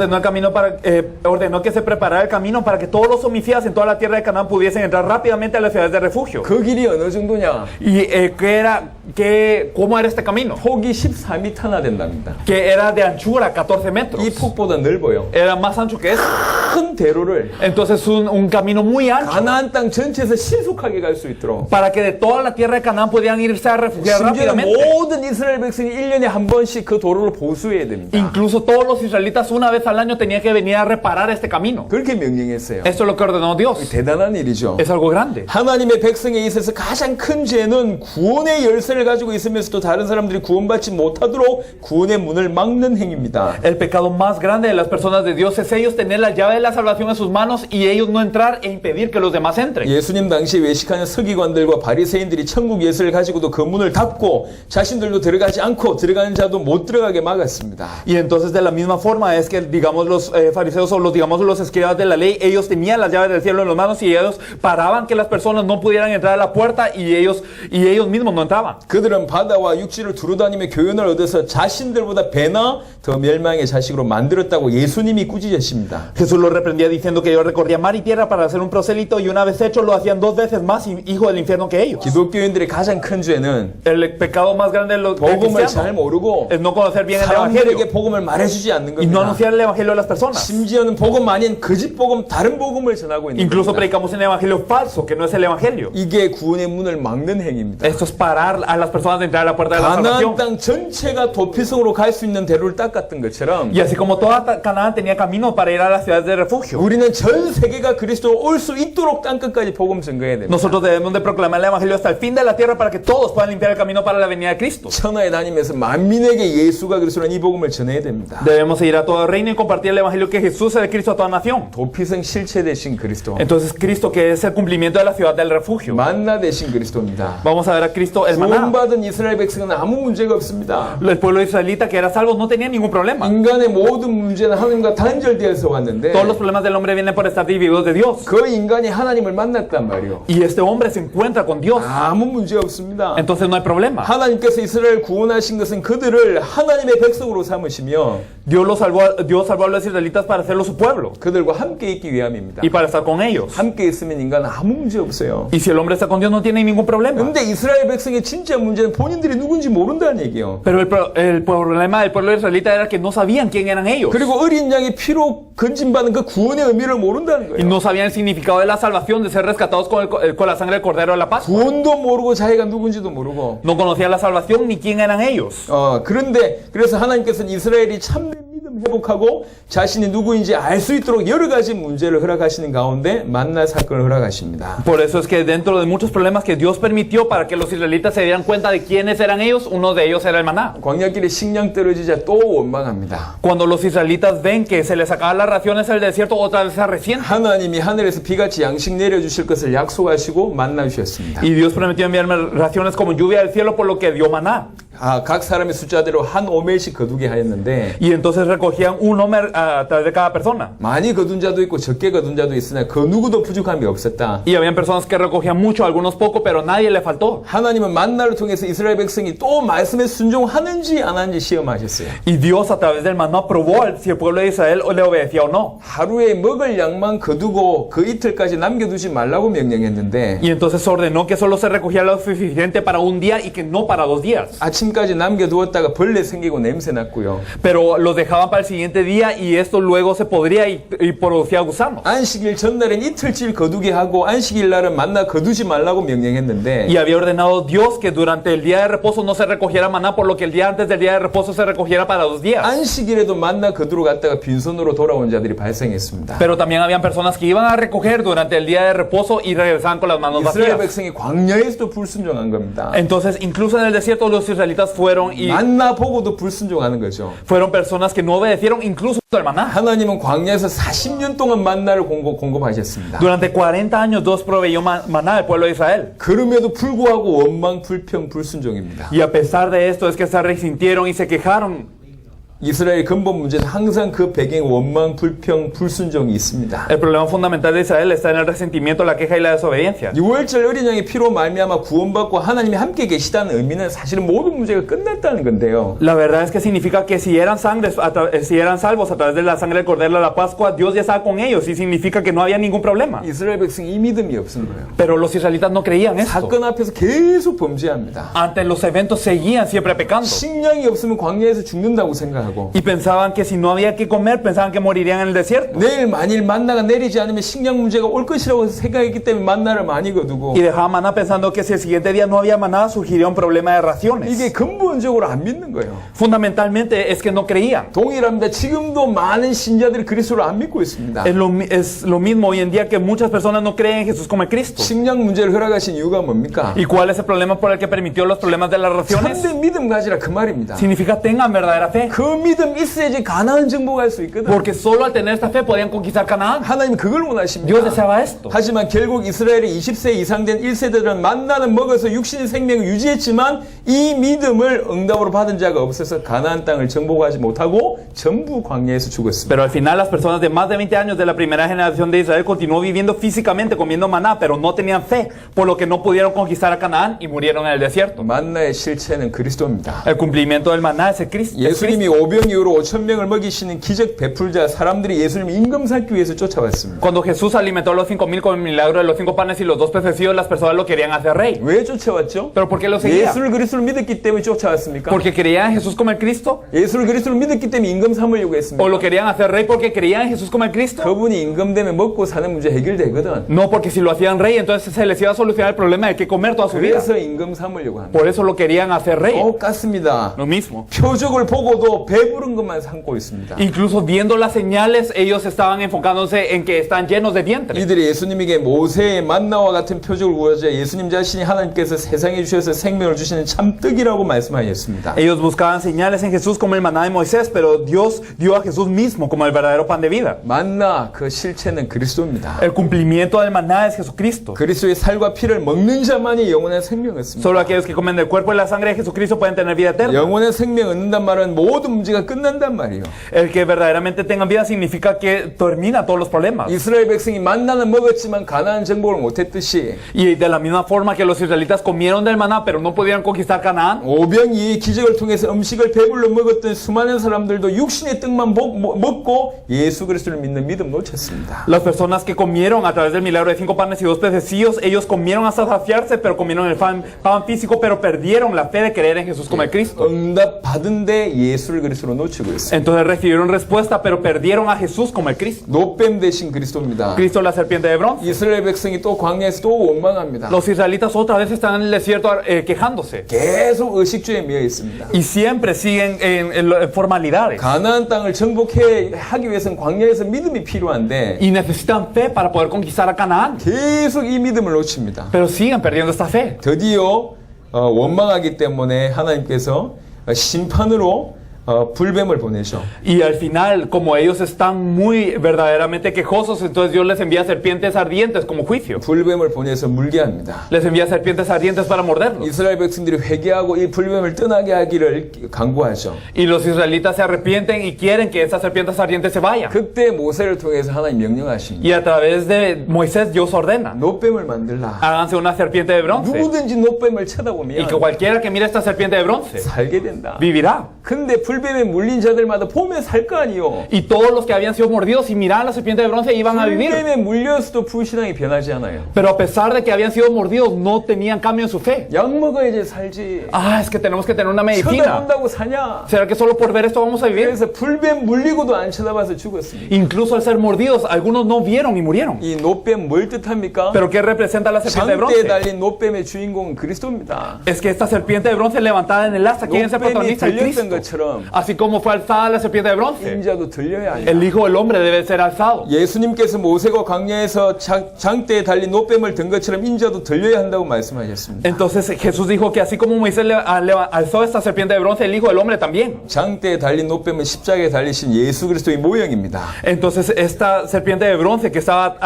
Ordenó que se preparara el camino para que todos los homicidas en toda la tierra de Canaán pudiesen entrar rápidamente a las ciudades de refugio. 그 길이 어느 정도냐? ¿Y cómo era este camino? 폭이 14m나 된답니다. Que era de anchura 14 metros. 이 폭보다 넓어요. Era más ancho que eso. 큰 대로를 Entonces un camino muy ancho 가나안 땅 전체에서 신속하게 갈 수 있도록 para que de toda la tierra de Canaán pudieran irse a refugiar 심지어 rápidamente. 모든 이스라엘 백성이 1년에 한 번씩 그 도로를 보수해야 됩니다. Incluso todos los israelitas una vez al año tenían que venir a reparar este camino. 그렇게 명령했어요. Esto es lo que ordenó Dios. 대단한 일이죠. Es algo grande. 하나님의 백성에 있어서 가장 큰 죄는 구원의 열쇠를 가지고 있으면서도 다른 사람들이 구원받지 못하도록 구원의 문을 막는 행위입니다. El pecado más grande de las personas de Dios es ellos tener la llave de la salvación en sus manos y ellos no entrar e impedir que los demás entren. 예수님 당시 외식하는 서기관들과 바리새인들이 천국 예수를 가지고도 그 문을 닫고 자신들도 들어가지 않고 들어가는 자도 못 들어가게 막았습니다. Y entonces de la misma forma es que digamos los fariseos o los escribas de la ley, ellos tenían las llaves del cielo en las manos y ellos paraban que las personas no pudieran entrar a la puerta y ellos mismos no entraban. 그들은 바다와 육지를 두루다니며 교훈을 얻어서 자신들보다 배나 더 멸망의 자식으로 만들었다고 예수님이 꾸짖으십니다. Jesús los reprendía diciendo que ellos recorrían mar y tierra para hacer un prosélito y una vez hecho lo hacían 2 veces más hijo del infierno que ellos. 기독교인들의 가장 큰 죄는 El pecado más grande de los 복음을 잘 cristianos 모르고 es no conocer bien el 사람들에게 evangelio 복음을 말해주지 않는 y no 겁니다. anunciar el evangelio a las personas. 심지어는 복음 아닌 거짓 복음, 다른 복음을 전하고 있는 Incluso 겁니다. predicamos un evangelio falso que no es el evangelio. 이게 구원의 문을 막는 행위입니다. Esto es parar a las personas de entrar a la puerta de la 가나안 salvación. 땅 전체가 도피성으로 갈 수 있는 대로를 닦았던 것처럼 Y así como toda Canaán tenía camino para ir a las ciudades de refugio, 우리는 전 세계가 그리스도로 올 수 있도록 땅끝까지 복음 전거해야 됩니다. nosotros debemos de proclamar el evangelio hasta el fin de la tierra para que todos puedan limpiar el camino para la venida de Cristo. 천하에 다니면서 만민에게 예수가 그리스도라는 이 복음을 전해야 됩니다. Debemos ir a todo reino y compartir el evangelio que Jesús es el Cristo a toda nación. 도피성 실체 되신 그리스도, Entonces Cristo, que es el cumplimiento de la ciudad del refugio. 만나 되신 그리스도입니다. Vamos a ver a Cristo el maná. 구원받은 이스라엘 백성은 아무 문제가 없습니다. El pueblo israelita que era salvo no tenía ningún problema. 인간의 모든 문제는 하나님과 단절되어서 왔는데 Todos los problemas del hombre vienen por estar divididos de Dios. 그 인간이 하나님을 만났단 말이요. Y este hombre se encuentra con Dios. 아무 문제 없습니다. Entonces no hay problema. 하나님께서 이스라엘 구원하신 것은 그들을 하나님의 백성으로 삼으시며 Dios salvó a los israelitas para hacerlo su pueblo 그들과 함께 있기 위함입니다. y para estar con ellos. 함께 있으면 인간 아무 문제 없어요. Y si el hombre está con Dios no tiene ningún problema. 근데 이스라엘 백성의 진짜 문제는 본인들이 누군지 모른다는 얘기예요. Pero el problema del pueblo israelita era que no sabían quién eran ellos. 그리고 어린 양의 피로 건진받은 그 구원의 의미를 모른다는 Y 거예요. no sabían el significado de la salvación, de ser rescatados con la sangre del Cordero de la Pascua. 구원도 모르고 자기가 누군지도 모르고 No conocían la salvación ni quién eran ellos. 그런데 그래서 하나님께서는 이스라엘이 참된 믿음 회복하고 자신이 누구인지 알 수 있도록 여러 가지 문제를 허락하시는 가운데 만나 사건을 허락하십니다. Por eso es que dentro de muchos problemas que Dios permitió para que los israelitas se dieran cuenta de quiénes eran ellos, uno de ellos era el maná. 광야길에 식량 떨어지자 또 원망합니다. Cuando los israelitas ven que se les acaban las raciones en el desierto, otra vez se arrecienten. 하나님이 하늘에서 비같이 양식 내려주실 것을 약속하시고 만나 주셨습니다. Y Dios prometió enviarme raciones como lluvia del cielo, por lo que dio maná. 각 사람의 숫자대로 한 오멜씩 거두게 하였는데 Y entonces recogían un homer a través de cada persona. 많이 거둔 자도 있고 적게 거둔 자도 있으나 그 누구도 부족함이 없었다. Y habían personas que recogían mucho, algunos poco, pero nadie le faltó. 하나님은 만나를 통해서 이스라엘 백성이 또 말씀에 순종하는지 안 하는지 시험하셨어요. Y Dios a través del maná probó si el pueblo de Israel le obedecía o no. 하루에 먹을 양만 거두고 그 이틀까지 남겨두지 말라고 명령했는데 Y entonces ordenó que solo se recogiera lo suficiente para un día y que no para 2 días. 아침까지 남겨두었다가 벌레 생기고 냄새 났고요. Pero los dejaban para el siguiente día y esto luego se podría y producía gusanos. 안식일 전날엔 이틀째 거두게 하고 안식일 날은 만나 거두지 말라고 명령했는데 Y había ordenado Dios que durante el día de reposo no se recogiera maná, por lo que el día antes del día de reposo se recogiera para 2 días. 안식일에도 만나 거두러 갔다가 빈손으로 돌아온 자들이 발생했습니다. Pero también habían personas que iban a recoger durante el día de reposo y regresaban con las manos 이스라엘 vacías. 백성이 광야에서도 불순종한 겁니다. Entonces, incluso en el desierto los israelitas fueron 만나 보고도 불순종하는 거죠. personas que no obedecieron incluso el maná. 하나님은 광야에서 40년 동안 만나를 공급하셨습니다. Durante 40 años Dios proveyó maná al pueblo de Israel. 그럼에도 불구하고 원망, 불평, 불순종입니다. Y a pesar de esto es que se resintieron y se quejaron. 이스라엘의 근본 문제는 항상 그 배경에 원망, 불평, 불순종이 있습니다. El problema fundamental de Israel está en el resentimiento, la queja y la desobediencia. 유월절 어린 양의 피로 말미암아 구원받고 하나님이 함께 계시다는 의미는 사실은 모든 문제가 끝났다는 건데요. La verdad es que significa que si eran salvos a través de la sangre del Cordero de la Pascua, Dios ya estaba con ellos y significa que no había ningún problema. 이스라엘 백성이 이 믿음이 없은 거예요. Pero los israelitas no creían esto. 사건 앞에서 계속 범죄합니다. Ante los eventos seguían siempre pecando. 식량이 없으면 광야에서 죽는다고 생각하고 Y pensaban que si no había que comer, pensaban que morirían en el desierto. 내일 만일 만나가 내리지 않으면 식량 문제가 올 것이라고 생각했기 때문에 만나를 많이 거두고 Y dejaban maná pensando que si el siguiente día no había maná, surgiría un problema de raciones. 이게 근본적으로 안 믿는 거예요. Fundamentalmente es que no creían. 동일합니다. 지금도 많은 신자들이 그리스도를 안 믿고 있습니다. Es lo mismo hoy en día que muchas personas no creen en Jesús como el Cristo. 식량 문제를 허락하신 이유가 뭡니까? ¿Y cuál es el problema por el que permitió los problemas de las raciones? 참된 믿음 가지라 그 말입니다. Significa tengan verdadera fe. 그 믿음 있어야지 가나안 정복할 수 있거든. Porque solo al tener esta fe podían conquistar Canaán. 하나님 그걸 원하십니다. Dios deseaba esto. 하지만 결국 이스라엘의 20세 이상 된 1세대들은 만나는 먹어서 육신의 생명을 유지했지만 이 믿음을 응답으로 받은 자가 없어서 가나안 땅을 정복하지 못하고 전부 광야에서 죽었습니다. Pero al final las personas de más de 20 años de la primera generación de Israel continuó viviendo físicamente comiendo maná, pero no tenían fe, por lo que no pudieron conquistar a Canaán y murieron en el desierto. 만나의 실체는 그리스도입니다. El cumplimiento del maná es el Cristo. 예수님이 오병 이후로 5,000명을 먹이시는 기적 베풀자 사람들이 예수님 임금 삼기 위해서 쫓아왔습니다. Cuando Jesús alimentó a los 5,000 con el milagro de los 5 panes y los 2 pececillos, las personas lo querían hacer rey. 왜 쫓아왔죠? ¿Pero por qué lo seguían? 예수를 그리스도를 믿었기 때문에 쫓아왔습니까? ¿Porque creían en Jesús como el Cristo? 예수를 그리스도를 믿었기 때문에 임금 삼으려고 ¿O 했습니까? lo querían hacer rey porque creían en Jesús como el Cristo? 그분이 임금 되면 먹고 사는 문제 해결되거든. No, porque si lo hacían rey, entonces se les iba a solucionar el problema de que comer toda su vida. 그래서 임금 삼으려고 합니다. Por eso lo querían hacer rey. 똑같습니다. Lo mismo. 표적을 보고도 배부른 것만 삼고 있습니다. Incluso viendo las señales, ellos estaban enfocándose en que están llenos de vientre. 이들이 예수님에게 모세의 만나와 같은 표적을 구하자 예수님 자신이 하나님께서 세상에 주셔서 생명을 주시는 참떡이라고 말씀하셨습니다. Ellos buscaban señales en Jesús como el maná de Moisés, pero Dios dio a Jesús mismo como el verdadero pan de vida. 만나 그 실체는 그리스도입니다. El cumplimiento del maná es Jesucristo. 그리스도의 살과 피를 먹는 자만이 영원한 생명을 얻습니다. Solo aquellos que comen del cuerpo y la sangre de Jesucristo pueden tener vida eterna. 영원한 생명 얻는단 말은 모든 문제가 끝난단 말이에요. El que verdaderamente tengan vida significa que termina todos los problemas. 이스라엘 백성이 만나는 먹었지만 가나안 정복을 못했듯이 Y de la misma forma que los israelitas comieron del maná, pero no pudieron conquistar Canaán, 오병이의 기적을 통해서 음식을 배불러 먹었던 수많은 사람들도 육신의 떡만 먹고 예수 그리스도를 믿는 믿음 놓쳤습니다. las personas que comieron a través del milagro de 5 panes y 2 pececillos, ellos comieron hasta saciarse, pero comieron el pan físico, pero perdieron la fe de creer en Jesús como el Cristo. 응답 받은데 예수를 그리스도로 놓치고 있어요. Entonces recibieron respuesta, pero perdieron a Jesús como el Cristo. 노뱀 대신 그리스도입니다. Cristo la serpiente de bronce. 이스라엘 백성이 또 광야에서 또 원망합니다. Los israelitas otra vez están en el desierto quejándose. 계속 의식주에 미어 있습니다. Y siempre siguen en formalidades. 가나안 땅을 정복하기 위해서는 광야에서 믿음이 필요한데 Y necesitan fe para poder conquistar a Canaán. 계속 이 믿음을 놓칩니다. Pero siguen perdiendo esta fe. 드디어 원망하기 때문에 하나님께서 심판으로 불뱀을 보내셔. Y al final, como ellos están muy verdaderamente quejosos, entonces Dios les envía serpientes ardientes como juicio. 불뱀을 보내서 물게 합니다. Les envía serpientes ardientes para morderlos. 이스라엘 백성들이 회개하고 이 불뱀을 떠나게 하기를 강구하죠. Y los israelitas se arrepienten y quieren que esas serpientes ardientes se vayan. 그때 모세를 통해서 하나님 명령하십니다. Y a través de Moisés, Dios ordena: 노뱀을 만들라. háganse una serpiente de bronce. 누구든지 노뱀을 Y 쳐다보면 que cualquiera que mire esta serpiente de bronce 살게 된다. vivirá. 근데 불뱀에 물린 자들마다 보면 살 거 아니요. Y todos los que habían sido mordidos y miraban la serpiente de bronce iban a vivir. 불뱀에 물렸어도 불신앙이 변하지 않아요. Pero a pesar de que habían sido mordidos, no tenían cambio en su fe. 약 먹어야지 살지. Ah, es que tenemos que tener una medicina. 쳐다본다고 사냐? ¿Será que solo por ver esto vamos a vivir? 그래서 불뱀 물리고도 안 쳐다봐서 죽었습니다. Incluso al ser mordidos, algunos no vieron y murieron. 이 노뱀 뭘 뜻합니까? ¿Pero qué representa la serpiente de 장대에 bronce? 달린 노뱀의 주인공은 그리스도입니다. Es que esta serpiente de bronce levantada en el asta, ¿quién es el 노뱀이 protagonista? El 들렸던 Cristo. 것처럼 Así como fue alzada la serpiente de bronce, 인자도 들려야 한다. el Hijo del Hombre debe ser alzado. 예수님께서 모세가 광야에서 장대에 달린 노뱀을 든 것처럼 인자도 들려야 한다고 말씀하셨습니다. Entonces Jesús dijo que así como Moisés alzó esta serpiente de bronce, el Hijo del Hombre también. 장대에 달린 노뱀은 십자가에 달리신 예수 그리스도의 모형입니다. Entonces esta serpiente de bronce que estaba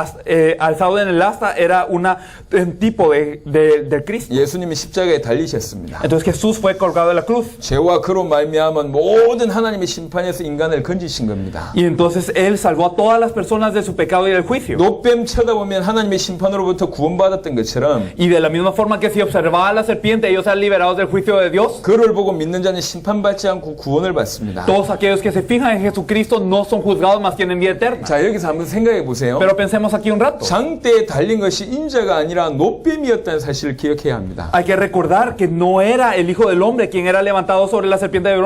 alzado en el asta era un tipo del Cristo. 예수님이 십자가에 달리셨습니다. Entonces Jesús fue colgado de la cruz. 죄와 그로 말미암은 모든 하나님의 심판에서 인간을 건지신 겁니다. Y entonces Él salvó a todas las personas de su pecado y del juicio. 노뱀 쳐다보면 하나님의 심판으로부터 구원받았던 것처럼 Y de la misma forma que si observaba a la serpiente, ellos eran liberados del juicio de Dios. 그를 보고 믿는 자는 심판받지 않고 구원을 받습니다. Todos aquellos que se fijan en Jesucristo no son juzgados, más tienen vida eterna. 자, 여기서 한번 생각해 보세요. Pero pensemos aquí un rato. 장대에 달린 것이 인자가 아니라 노뱀이었다는 사실을 기억해야 합니다. Hay que recordar que no era el Hijo del Hombre quien era levantado sobre la serpiente de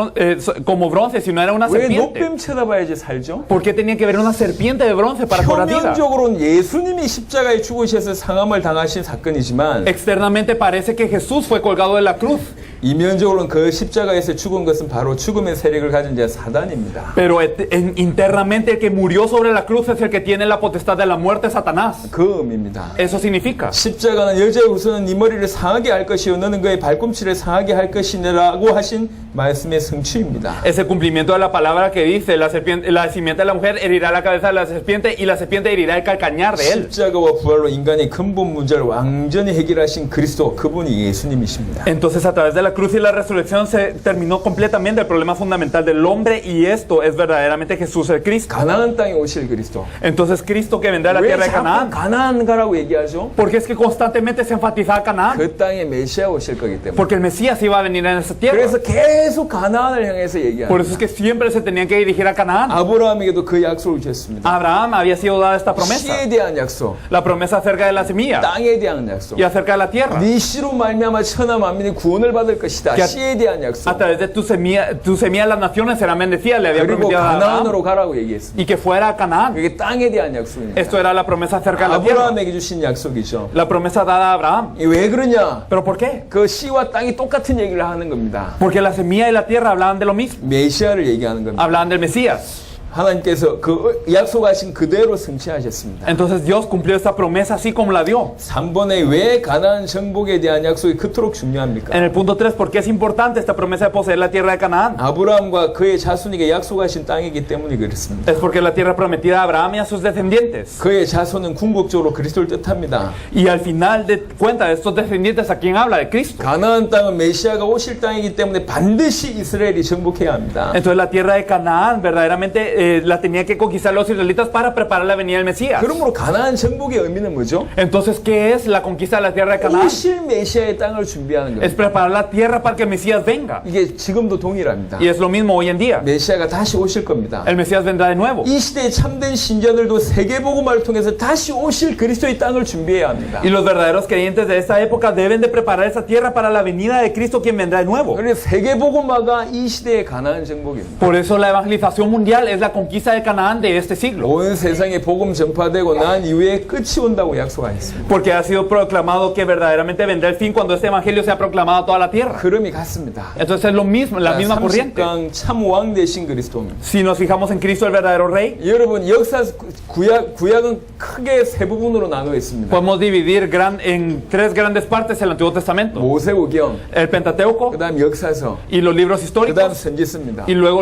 como bronce, sino era una 왜 serpiente. 노뱀 쳐다봐야지 살죠? ¿Por qué tenía que ver una serpiente de bronce para cobrar vida? 표면적으로는 예수님이 십자가에 죽으셔서 상함을 당하신 사건이지만 Externamente parece que Jesús fue colgado de la cruz, 이면적으로는 그 십자가에서 죽은 것은 바로 죽음의 세력을 가진 자 사단입니다. pero internamente el que murió sobre la cruz es el que tiene la potestad de la muerte, Satanás. 그 의미입니다. Eso significa. 십자가는 여자의 후손은 네 머리를 상하게 할 것이요 너는 그의 발꿈치를 상하게 할 것이라고 하신 말씀의 성취입니다. Es el cumplimiento de la palabra que dice, la simiente de la mujer herirá la cabeza de la serpiente y la serpiente herirá el calcañar de él. 십자가와 부활로 인간의 근본 문제를 완전히 해결하신 그리스도, 그분이 예수님이십니다. Entonces a través de la cruz y la resurrección se terminó completamente el problema fundamental del hombre, y esto es verdaderamente Jesús el Cristo. 가나안 땅에 오실 그리스도. Entonces Cristo que vendrá a la 왜 tierra de 자꾸 Canaán. 가나안 가라고 얘기하죠? Porque es que constantemente se enfatizaba Canaán. 그 땅에 메시아 오실 거기 때문에. Porque el Mesías iba a venir en esa tierra. 그래서 계속 가나안을 향해서 얘기합니다. Por eso es que siempre se tenían que dirigir a Canaán. 아브라함에게도 그 약속을 주셨습니다. A Abraham había sido dada esta promesa. 씨에 대한 약속, La promesa acerca de la semilla 땅에 대한 약속. y acerca de la tierra. 네 씨로 말미암아 천하 만민이 구원을 받을 것이다. Que 씨에 대한 A 약속. través de tu semilla las naciones serán bendecidas, le había 그리고 prometido a Abraham. 가나안으로 가라고 얘기했습니다. Y que fuera a Canaán. 그게 땅에 대한 약속입니다. Esto era la promesa acerca de la tierra. 아브라함에게 주신 약속이죠. La promesa dada a Abraham. 왜 그러냐? ¿Pero por qué? 그 씨와 땅이 똑같은 얘기를 하는 겁니다. Porque la semilla y la tierra hablaban de lo mismo. 메시아를 얘기하는 겁니다. Hablaban del Mesías. 하나님께서 그 약속하신 그대로 성취하셨습니다. Entonces Dios cumplió esta promesa así como la dio. 3번에 왜 가나안 정복에 대한 약속이 그토록 중요합니까? En el punto 3, ¿por qué es importante esta promesa de poseer la tierra de Canaán? 아브라함과 그의 자손에게 약속하신 땅이기 때문에 그렇습니다. Es porque es la tierra prometida a Abraham y a sus descendientes. 그의 자손은 궁극적으로 그리스도를 뜻합니다. Y al final de cuenta de estos descendientes, ¿a quién habla? De Cristo. 가나안 땅은 메시아가 오실 땅이기 때문에 반드시 이스라엘이 정복해야 합니다. Entonces la tierra de Canaán verdaderamente la tenía que conquistar los israelitas para preparar la venida del Mesías. 그러므로 가나안 정복의 의미는 뭐죠? Entonces, ¿qué es la conquista de la tierra de Canaán? 오실 메시아의 땅을 준비하는 Es 겁니다. preparar la tierra para que el Mesías venga. 이게 지금도 동일합니다. Y es lo mismo hoy en día. 메시아가 다시 오실 겁니다. El Mesías vendrá de nuevo. 이 시대의 참된 신자들도 세계복음화를 통해서 다시 오실 그리스도의 땅을 준비해야 합니다. Y los verdaderos creyentes de esta época deben de preparar esa tierra para la venida de Cristo, quien vendrá de nuevo. 그래서 세계복음화가 이 시대의 가나안 정복입니다. Por eso la evangelización mundial es la conquista de Canaán de este siglo. 온 세상에 복음 전파되고 난 이후에 끝이 온다고 약속하셨습니다. Porque ha sido proclamado que verdaderamente vendrá el fin cuando este evangelio sea proclamado a toda la tierra. 흐름이 같습니다. Entonces es lo mismo, la misma corriente. 30강 참왕 되신 그리스도입니다. Si nos fijamos en Cristo, el verdadero rey, 여러분 역사 구약은 크게 세 부분으로 나누어 있습니다. podemos dividir en tres grandes partes el Antiguo Testamento. 모세오경, El Pentateuco 그다음 역사서, y los libros 그다음 históricos. 선지서입니다. Y luego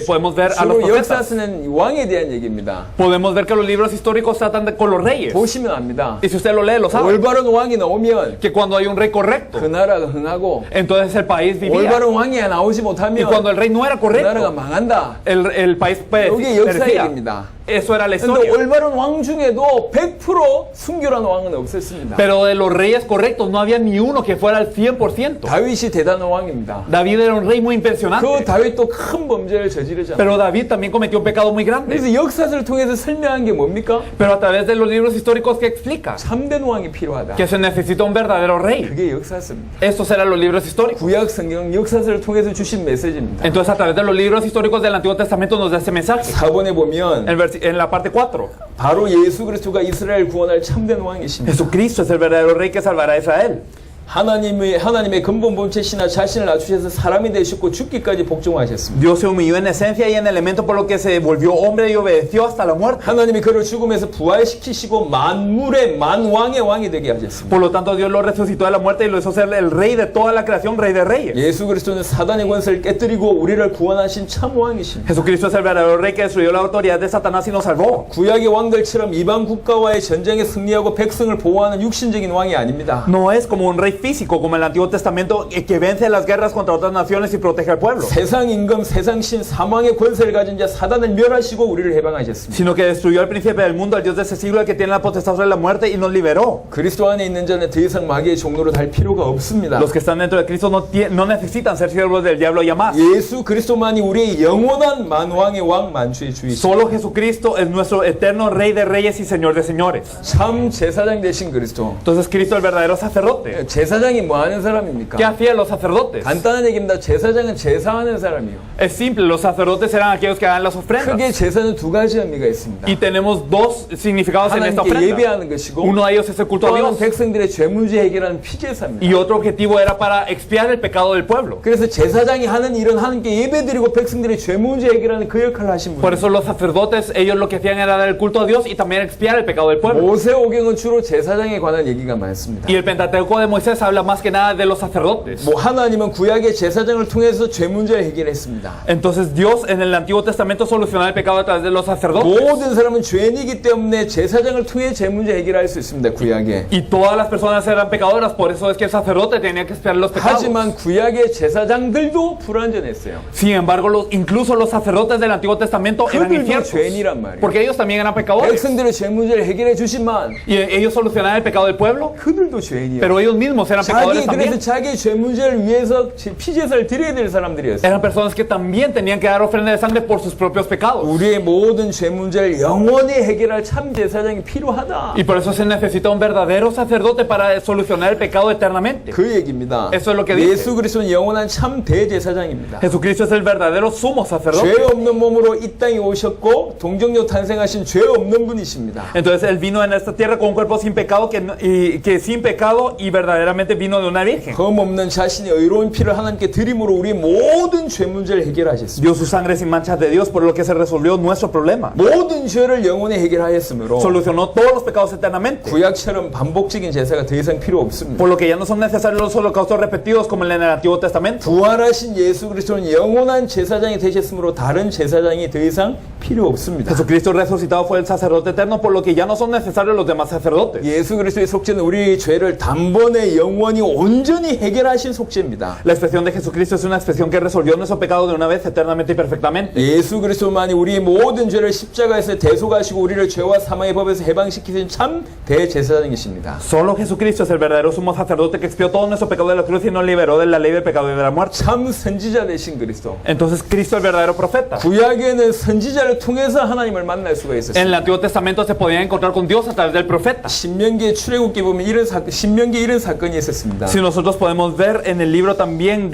podemos ver a los 주로 profetas. 역사서는 왕에 대한 얘기입니다. Podemos ver que los libros históricos tratan con los reyes. 보시면 압니다. Y si usted lo lee, lo sabe. 올바른 왕이 나오면 Que cuando hay un rey correcto, 그 나라가 흥하고 entonces el país vivía. 올바른 왕이 나오지 Y 못하면 cuando el rey no era 그 나라가 correcto, 망한다. el país 이게 역사 perecía. 얘기입니다. Eso era la 근데 historia. 올바른 왕 중에도 100% 순교란 왕은 없었습니다. Pero de los reyes correctos no había ni uno que fuera al 100%. 다윗이 대단한 왕입니다. David era un rey muy 그 impresionante. 다윗도 큰 범죄를 저지르잖아요. Pero David también cometió un pecado muy grande. 그래서 역사를 통해서 설명한 게 뭡니까? Pero a través de los libros históricos que explica 참된 왕이 필요하다. que se necesita un verdadero rey. 그게 역사서입니다. Estos eran los libros históricos. 구약 성경 역사서를 통해서 주신 메시지입니다. Entonces a través de los libros históricos del Antiguo Testamento nos da ese mensaje. 4번에 보면 En la parte 4. 바로 예수 그리스도가 이스라엘 구원할 참된 왕이십니다. Jesucristo es el verdadero rey que salvará a Israel. 하나님의 근본 본체시나 자신을 낮추셔서 사람이 되셨고 죽기까지 복종하셨습니다. Dios se humilló en esencia y en elemento por lo que se volvió hombre y obedeció hasta la muerte. 하나님이 그를 죽음에서 부활시키시고 만물의 만왕의 왕이 되게 하셨습니다. Por lo tanto, Dios lo resucitó de la muerte y lo hizo ser el rey de toda la creación, rey de reyes. 예수 그리스도는 사단의 권세를 깨뜨리고 우리를 구원하신 참 왕이십니다. Jesucristo es el verdadero rey que destruyó la autoridad de Satanás y nos salvó. 구약의 왕들처럼 이방 국가와의 전쟁에 승리하고 백성을 보호하는 육신적인 왕이 아닙니다. No es como un rey físico como el Antiguo Testamento que vence las guerras contra otras naciones y protege al pueblo, 세상 임금, 세상 신, 사망의 권세를 가진 자 사단을 멸하시고 우리를 해방하셨습니다. sino que destruyó al príncipe del mundo, al Dios de ese siglo, el que tiene la potestad sobre la muerte y nos liberó. 그리스도 안에 있는 자는 더 이상 마귀의 종로로 달 필요가 없습니다. Los que están dentro de Cristo no necesitan ser siervos del diablo ya más. 예수 그리스도만이 우리의 영원한 만왕의 왕 만주의 주이십니다. Solo Jesucristo es nuestro eterno Rey de Reyes y Señor de Señores. 참 제사장 되신 그리스도. Entonces Cristo el verdadero sacerdote. 제사장이 뭐 하는 사람입니까? ¿Qué hacían los sacerdotes? 간단한 얘기입니다. 제사장은 제사하는 사람이요. Es simple, los sacerdotes eran aquellos que daban las ofrendas. 크게 제사는 두 가지 의미가 있습니다. Y tenemos dos significados en esta 하나님께 ofrenda. 예배하는 것이고 Uno de ellos es el culto a 또 하나는 Dios. 백성들의 죄 문제 해결하는 피제사입니다. Y otro objetivo era para expiar el pecado del pueblo. 그래서 제사장이 하는 일은 하나님께 예배드리고 백성들의 죄 문제 해결하는 그 역할을 하신 Por 분이에요. eso los sacerdotes, ellos lo que hacían era dar el culto a Dios y también expiar el pecado del pueblo. 모세오경은 주로 제사장에 관한 얘기가 많습니다. Y el Pentateuco de Moisés habla más que nada de los sacerdotes. 하나님은 구약의 제사장을 통해서 죄 문제를 해결했습니다. Entonces Dios en el Antiguo Testamento solucionó el pecado a través de los sacerdotes. 모든 사람은 죄인이기 때문에 제사장을 통해 죄 문제 해결할 수 있습니다. 구약에. Y todas las personas eran pecadoras, por eso es que el sacerdote tenía que expiar los pecados. 하지만 구약의 제사장들도 불완전했어요. Sin embargo, incluso los sacerdotes del Antiguo Testamento eran 그들도 infiernos, 죄인이란 말이에요. porque ellos también eran pecadores. 백성들의 죄 문제를 해결해 주지만 Y ellos solucionaban el pecado del pueblo, 그들도 죄인이에요. pero ellos mismos eran pecadores 그래서 también. 자기 죄 문제를 위해서 피제사를 드려야 될 사람들이었어요. Eran personas que también tenían que dar ofrenda de sangre por sus propios pecados. 우리의 모든 죄 문제를 영원히 해결할 참 제사장이 필요하다. Y por eso se necesita un verdadero sacerdote para solucionar el pecado eternamente. 그 얘기입니다. Eso es lo que dice. 예수 그리스도는 영원한 참 대제사장입니다. Jesucristo es el verdadero sumo sacerdote. 죄 없는 몸으로 이 땅에 오셨고 동정녀 탄생하신 죄 없는 분이십니다. Entonces él vino en esta tierra con un cuerpo sin pecado que sin pecado y verdaderamente verdaderamente vino de una virgen. 흠 없는 자신의 의로운 피를 하나님께 드림으로 우리의 모든 죄 문제를 해결하셨습니다. Dio su sangre sin manchas de Dios, por lo que se resolvió nuestro problema. 모든 죄를 영원히 해결하였으므로 Solucionó todos los pecados eternamente. 구약처럼 반복적인 제사가 더 이상 필요 없습니다. Por lo que ya no son necesarios los holocaustos repetidos como en el Antiguo Testamento. 부활하신 예수 그리스도는 영원한 제사장이 되셨으므로 다른 제사장이 더 이상 필요 없습니다. Jesucristo resucitado fue el sacerdote eterno, por lo que ya no son necesarios los demás sacerdotes. 예수 그리스도의 속죄는 우리의 죄를 단번에 영원히 온전히 해결하신 속죄입니다. La expresión de Jesucristo es una expresión que resolvió nuestro pecado de una vez eternamente y perfectamente. 예수 그리스도만이 우리의 모든 죄를 십자가에서 대속하시고 우리를 죄와 사망의 법에서 해방시키신 참 대제사장이십니다. Solo Jesucristo es el verdadero sumo sacerdote que expió todo nuestro pecado de la cruz y nos liberó de la ley del pecado y de la muerte. 참 선지자 되신 그리스도. Entonces Cristo es el verdadero profeta. 구약에는 선지자를 통해서 하나님을 만날 수가 En 있었습니다. el Antiguo Testamento se podía encontrar con Dios a través del profeta. 신명기의 출애굽기 보면 신명기에 이런 사건이 있었습니다. Si nosotros podemos ver en el libro también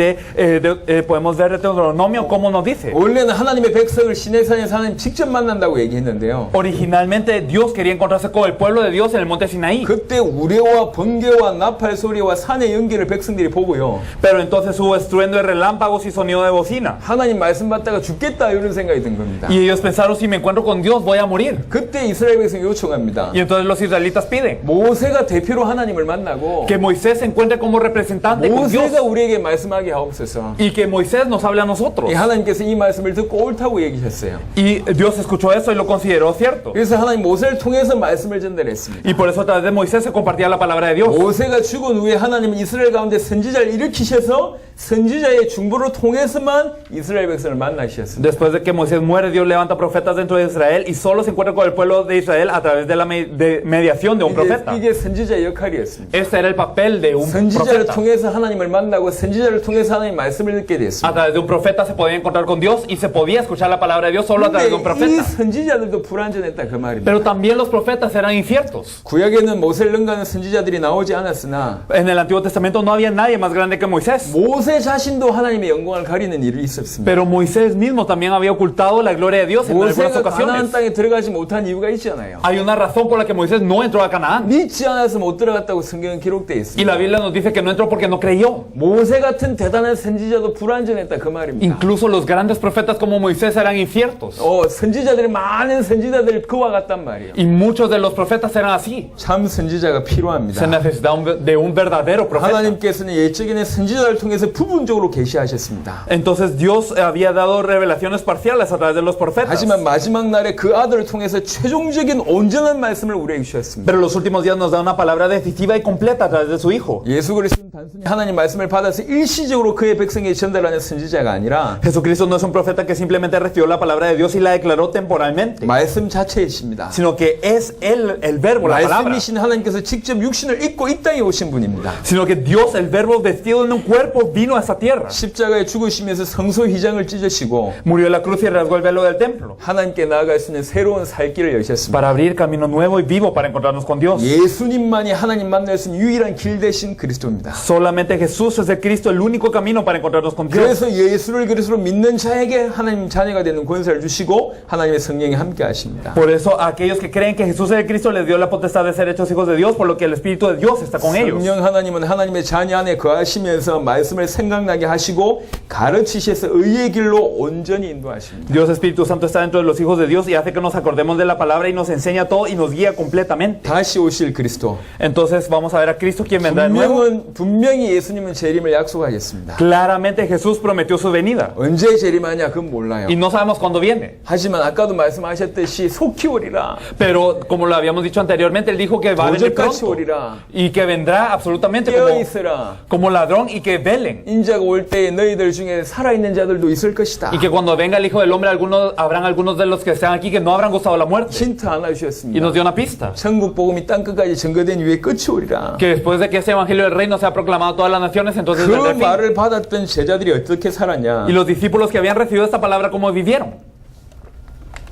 podemos ver de Deuteronomio cómo nos dice. 원래는 하나님의 백성을 시내산에서 하나님 직접 만난다고 얘기했는데요. Originalmente Dios quería encontrarse con el pueblo de Dios en el monte Sinaí. 그때 우레와 번개와 나팔 소리와 산의 연기를 백성들이 보고요. Pero entonces hubo estruendo de relámpagos y sonido de bocina. 하나님 말씀 받다가 죽겠다 이런 생각이 든 겁니다. Y ellos pensaron, si me encuentro con Dios voy a morir. 그때 이스라엘 백성이 요청합니다. Y entonces los israelitas piden 모세가 대표로 하나님을 만나고 que Moisés se encuentre como representante con Dios. 모세가 우리에게 말씀하게 하옵소서. Y que Moisés nos hable a nosotros. 하나님께서 이 말씀을 듣고 옳다고 얘기하셨어요. Y Dios escuchó eso y lo consideró cierto. 그래서 하나님 모세를 통해서 말씀을 전달했습니다. Y por eso a través de Moisés se compartía la palabra de Dios. 모세가 죽은 후에 하나님은 이스라엘 가운데 선지자를 일으키셔서 선지자의 중보를 통해서만 이스라엘 백성을 만나셨습니다. Después de que Moisés muere, Dios levanta profetas dentro de Israel y solo se encuentra con el pueblo de Israel a través de la mediación de un profeta. 이게 선지자의 역할이었습니다. Este era el papel de un 선지자를 profeta. 통해서 하나님을 만나고 선지자를 통해서 하나님 말씀을 듣게 A 됐습니다. través de un profeta se podía encontrar con Dios y se podía escuchar la palabra de Dios solo a través de un 근데 이 profeta. 선지자들도 불완전했다 그 말입니다. Pero también los profetas eran inciertos. 구약에는 모세를 능가하는 선지자들이 나오지 않았으나 En el Antiguo Testamento no había nadie más grande que Moisés. 모세 자신도 하나님의 영광을 가리는 일이 있었습니다. Pero Moisés mismo también había ocultado la gloria de Dios en algunas 모세가 가나안 ocasiones. 땅에 들어가지 못한 이유가 있잖아요. Hay una razón por la que Moisés no entró a Canaán. 믿지 않아서 못 들어갔다고 성경은 기록되어 Y 있습니다. la Biblia nos dice que no entró porque no creyó. 모세 같은 대단한 선지자도 불완전했다 그 말입니다. Incluso los grandes profetas como Moisés eran inciertos. 선지자들이 많은 선지자들이 그와 같단 말이에요. Y muchos de los profetas eran así. 참 선지자가 Se 필요합니다. necesitaba de un verdadero profeta. 하나님께서는 예적인의 선지자를 통해서 부분적으로 계시하셨습니다. Entonces Dios había dado revelaciones parciales a través de los profetas. 하지만 마지막 날에 그 아들을 통해서 최종적인 온전한 말씀을 우리에게 주셨습니다. Pero los últimos días nos da una palabra decisiva y completa a través de su Hijo. 예수 그리스도는 단순히 하나님 말씀을 받아서 일시적으로 그의 백성에게 전달하는 선지자가 아니라 Jesucristo no es un profeta que simplemente recibió la palabra de Dios y la declaró temporalmente, 말씀 자체이십니다. sino que es Él, el verbo, la palabra. 말씀이신 하나님께서 직접 육신을 입고 이 땅에 오신 분입니다. Sino que Dios, el verbo vestido en un cuerpo, vino a esta tierra. 십자가에 죽으시면서 성소 휘장을 찢으시고 Murió en la cruz y rasgó el velo del templo 하나님께 나아갈 수 있는 새로운 살 길을 여셨습니다. para abrir camino nuevo y vivo para encontrarnos con Dios. 예수님만이 하나님 만날 수 있는 유일한 길 되신 그리스도입니다. Solamente Jesús es el Cristo, el único camino para encontrarnos con Dios. 그래서 예수를 그리스도로 믿는 자에게 하나님 자녀가 되는 권세를 주시고 하나님의 성령이 함께 하십니다. Por eso a aquellos que creen que Jesús es el Cristo les dio la potestad de ser hechos hijos de Dios, por lo que el Espíritu de Dios está con ellos. 성령 하나님은 하나님의 자녀 안에 거하시면서 말씀을 생각나게 하시고 가르치셔서 의의 길로 온전히 인도하십니다. Dios Espíritu Santo está dentro de los hijos de Dios y hace que nos acordemos de la palabra y nos enseña todo y nos guía completamente. 다시 오실 그리스도. Entonces vamos a ver a Cristo quien vendrá de nuevo. 분명히 예수님은 재림을 약속하셨습니다. Claramente Jesús prometió su venida 언제 재림하냐 그건 몰라요. y no sabemos cuándo viene. 하지만 아까도 말씀하셨듯이 속히 오리라. Pero como lo habíamos dicho anteriormente, Él dijo que va a venir 도적같이 pronto 오리라. y que vendrá absolutamente 깨어 있으라. como ladrón y que velen. 인자가 올 때에 너희들 중에 살아있는 자들도 있을 것이다. Y que cuando venga el Hijo del Hombre, habrán algunos de los que están aquí que no habrán gustado la muerte. 힌트 하나 Y 주셨습니다. nos dio una pista. 천국 복음이 땅끝까지 전거된 이후에 끝이 오리라. Que después de que ese Evangelio del Reino sea proclamado a todas las naciones, entonces 그 vendrá el fin. 말을 받았던 제자들이 어떻게 살았냐? Y los discípulos que habían recibido esta palabra, ¿cómo vivieron?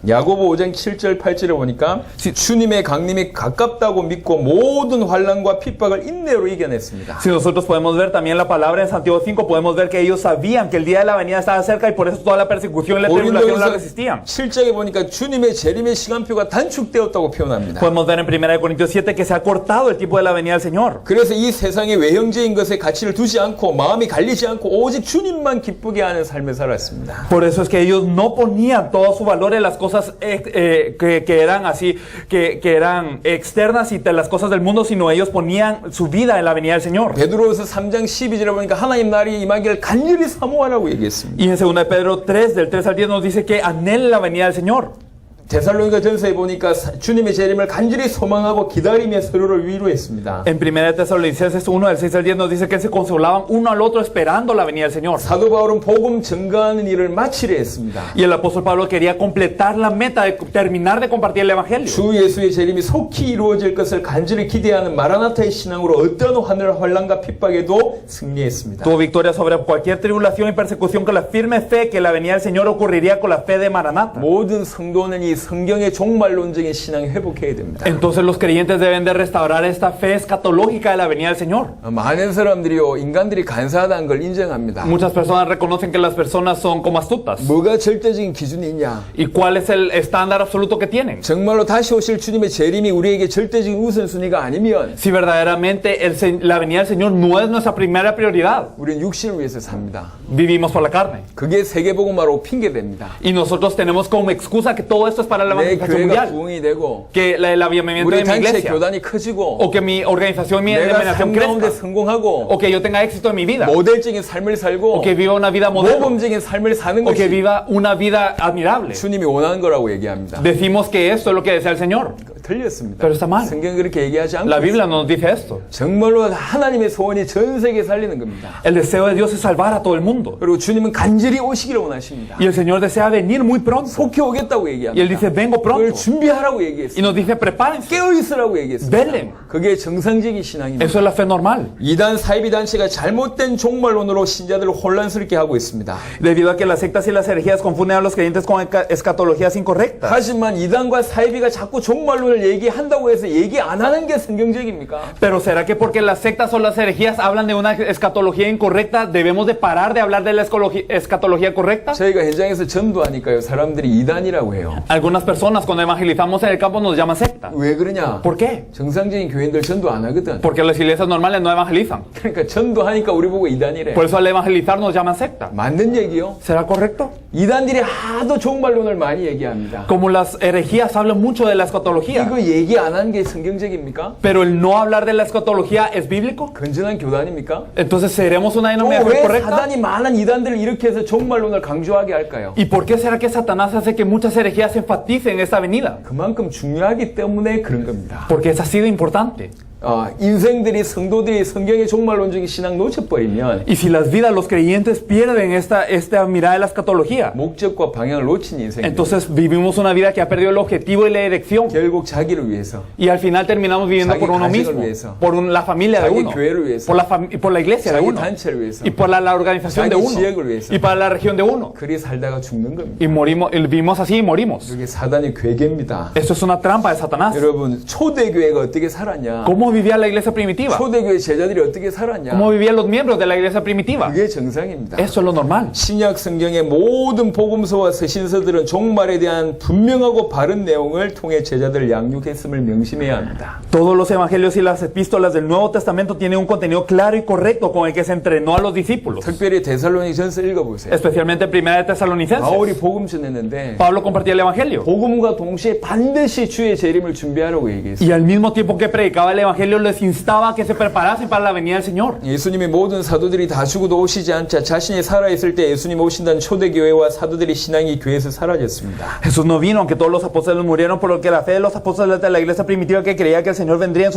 야고보 5장 7절 8절에 보니까 주님의 강림이 가깝다고 믿고 모든 환난과 핍박을 인내로 이겨냈습니다. Si nosotros podemos ver también la palabra en Santiago 5, podemos ver que ellos sabían que el día de la venida estaba cerca y por eso toda la persecución y la tribulación la resistían. 7장에 보니까 주님의 재림의 시간표가 단축되었다고 표현합니다. Podemos ver en 1 Corintios 7 que se ha cortado el tiempo de la venida del Señor. 그래서 이 세상의 외형적인 것에 가치를 두지 않고 마음이 갈리지 않고 오직 주님만 기쁘게 하는 삶을 살았습니다. Por eso es que ellos no ponían todo su valor en las cosas que eran así, que eran externas y de las cosas del mundo, sino ellos ponían su vida en la venida del Señor. 베드로후서 3장 12절에 보니까 하나님 날이 임하기를 간절히 사모하라고 얘기했습니다. Y en 2 de Pedro 3, del 3 al 10 nos dice que anhela la venida del Señor. 데살로니가 전서에 보니까 주님의 재림을 간절히 소망하고 기다리며 서로를 위로했습니다. En 1 Tesalonicenses 1, del 6 al 10 nos dice que se consolaban uno al otro esperando la venida del Señor. 사도 바울은 복음 증거하는 일을 마치려 했습니다. Y el apóstol Pablo quería completar la meta de terminar de compartir el evangelio. 주 예수의 재림이 속히 이루어질 것을 간절히 기대하는 마라나타의 신앙으로 어떤 환난과 핍박에도 승리했습니다. Tuvo victoria sobre cualquier tribulación y persecución con la firme fe que la venida del Señor ocurriría con la fe de Maranata. 모든 성도는 이 성경의 종말론적인 신앙을 회복해야 됩니다. Entonces los creyentes deben de restaurar esta fe escatológica de la venida del Señor. 많은 사람들이요, 인간들이 간사하다는 걸 인정합니다. Muchas personas reconocen que las personas son como astutas. 뭐가 절대적인 기준이 있냐? ¿Y cuál es el estándar absoluto que tienen? 정말로 다시 오실 주님의 재림이 우리에게 절대적인 우선순위가 아니면 Si verdaderamente la venida del Señor no es nuestra primera prioridad, 우리는 육신을 위해서 삽니다. vivimos por la carne. 그게 세계복음화로 핑계됩니다. Y nosotros tenemos como excusa que todo esto es para la 내 evangelización 교회가 mundial. 부흥이 되고 Que el avivamiento 우리 de mi 단체 iglesia. 교단이 커지고 O que mi organización, mi 내가 denominación 삶 가운데 crezca. 성공하고 O que yo tenga éxito en mi vida. 모델적인 삶을 살고 O que viva una vida modelo. 모범적인 삶을 사는 O que 것이 viva una vida admirable. 주님이 원하는 거라고 얘기합니다. Decimos que esto es lo que desea el Señor. 틀렸습니다. Pero está mal. 성경은 그렇게 얘기하지 않고 La Biblia no nos dice esto. 정말로 하나님의 소원이 전 세계에 살리는 겁니다. El deseo de Dios es salvar a todo el mundo. 그리고 주님은 간절히 오시기를 원하십니다. Y el Señor desea venir muy pronto. 속히 오겠다고 Y 얘기합니다. Él dice, vengo 그걸 pronto. 준비하라고 Y 얘기했습니다. nos dice, prepárense. 깨어있으라고 얘기했습니다. Velen. 그게 정상적인 신앙입니다. Eso es la fe normal. 이단 사이비 단체가 잘못된 종말론으로 신자들을 혼란스럽게 하고 있습니다. Debido a que las sectas y las herejías confunden a los creyentes con escatologías incorrectas. 하지만 이단과 사이비가 자꾸 종말론을 얘기한다고 해서 얘기 안 하는 게 성경적입니까? Pero ¿será que porque las sectas o las herejías hablan de una escatología incorrecta, debemos de parar de hablar de la escatología correcta? 저희가 현장에서 전도하니까요, 사람들이 이단이라고 해요. Algunas personas cuando evangelizamos en el campo nos llaman secta. 왜 그러냐? ¿Por qué? 정상적인 교인들 전도 안 하거든. Porque las iglesias normales no evangelizan. 그러니까 전도하니까 우리 보고 이단이래. Por eso al evangelizar nos llaman secta. 맞는 얘기요? ¿Será correcto? 이단들이 하도 종말론을 많이 얘기합니다. Como las herejías hablan mucho de la escatología. 이거 얘기 안 한 게 성경적입니까? Pero el no hablar de la escatología es bíblico. 건전한 교단입니까? Entonces seremos una 또 denominación 왜 correcta. 사단이 많은 이단들을 이렇게 해서 종말론을 강조하게 할까요? ¿Y por qué será que Satanás hace que muchas herejías enfaticen esta venida? 그만큼 중요하기 때문에 그런 겁니다. Porque es así de importante. 인생들이 성도들이 성경의 종말론적인 신앙 놓쳐버리면 Y si las vidas, los creyentes pierden esta mirada de la escatología, 목적과 방향을 놓친 인생. entonces vivimos una vida que ha perdido el objetivo y la dirección. 결국 자기를 위해서, Y al final terminamos viviendo 자기 por uno 가족을 mismo, 위해서, por la familia de 자기 uno, 교회를 위해서, por la iglesia de 자기 uno, 단체를 위해서, y por la organización de 자기 uno, 지역을 위해서. y para la región de uno. 그리 살다가 죽는 겁니다. Y morimos, vivimos así y morimos. 이게 사단의 괴계입니다. Esto es una trampa de Satanás. 여러분, 초대교회가 어떻게 살았냐? ¿Cómo vivía la iglesia primitiva? 초대교회 제자들이 어떻게 살았냐? ¿Cómo vivían los miembros de la iglesia primitiva? 그게 정상입니다. Eso es lo normal. 신약 성경의 모든 복음서와 서신서들은 종말에 대한 분명하고 바른 내용을 통해 제자들을 양육했음을 명심해야 합니다. Todos los evangelios y las epístolas del Nuevo Testamento tienen un contenido claro y correcto con el que se entrenó a los discípulos. 특별히 데살로니전서 읽어보세요. Especialmente Primera de Tesalonicenses. 바울이 복음 전했는데 Pablo compartía el evangelio. 복음과 동시에 반드시 주의 재림을 준비하라고 얘기했어요. Y al mismo tiempo que predicaba el evangelio les instaba a que se preparasen para la venida del Señor. 예수님의 모든 사도들이 다 죽어도 오시지 않자 자신이 살아있을 때 예수님 오신다는 초대교회와 사도들의 신앙이 교회에서 사라졌습니다. Jesús no vino, aunque todos los apóstoles murieron, por lo que la fe de los apóstoles de la iglesia primitiva que creía que el Señor vendría en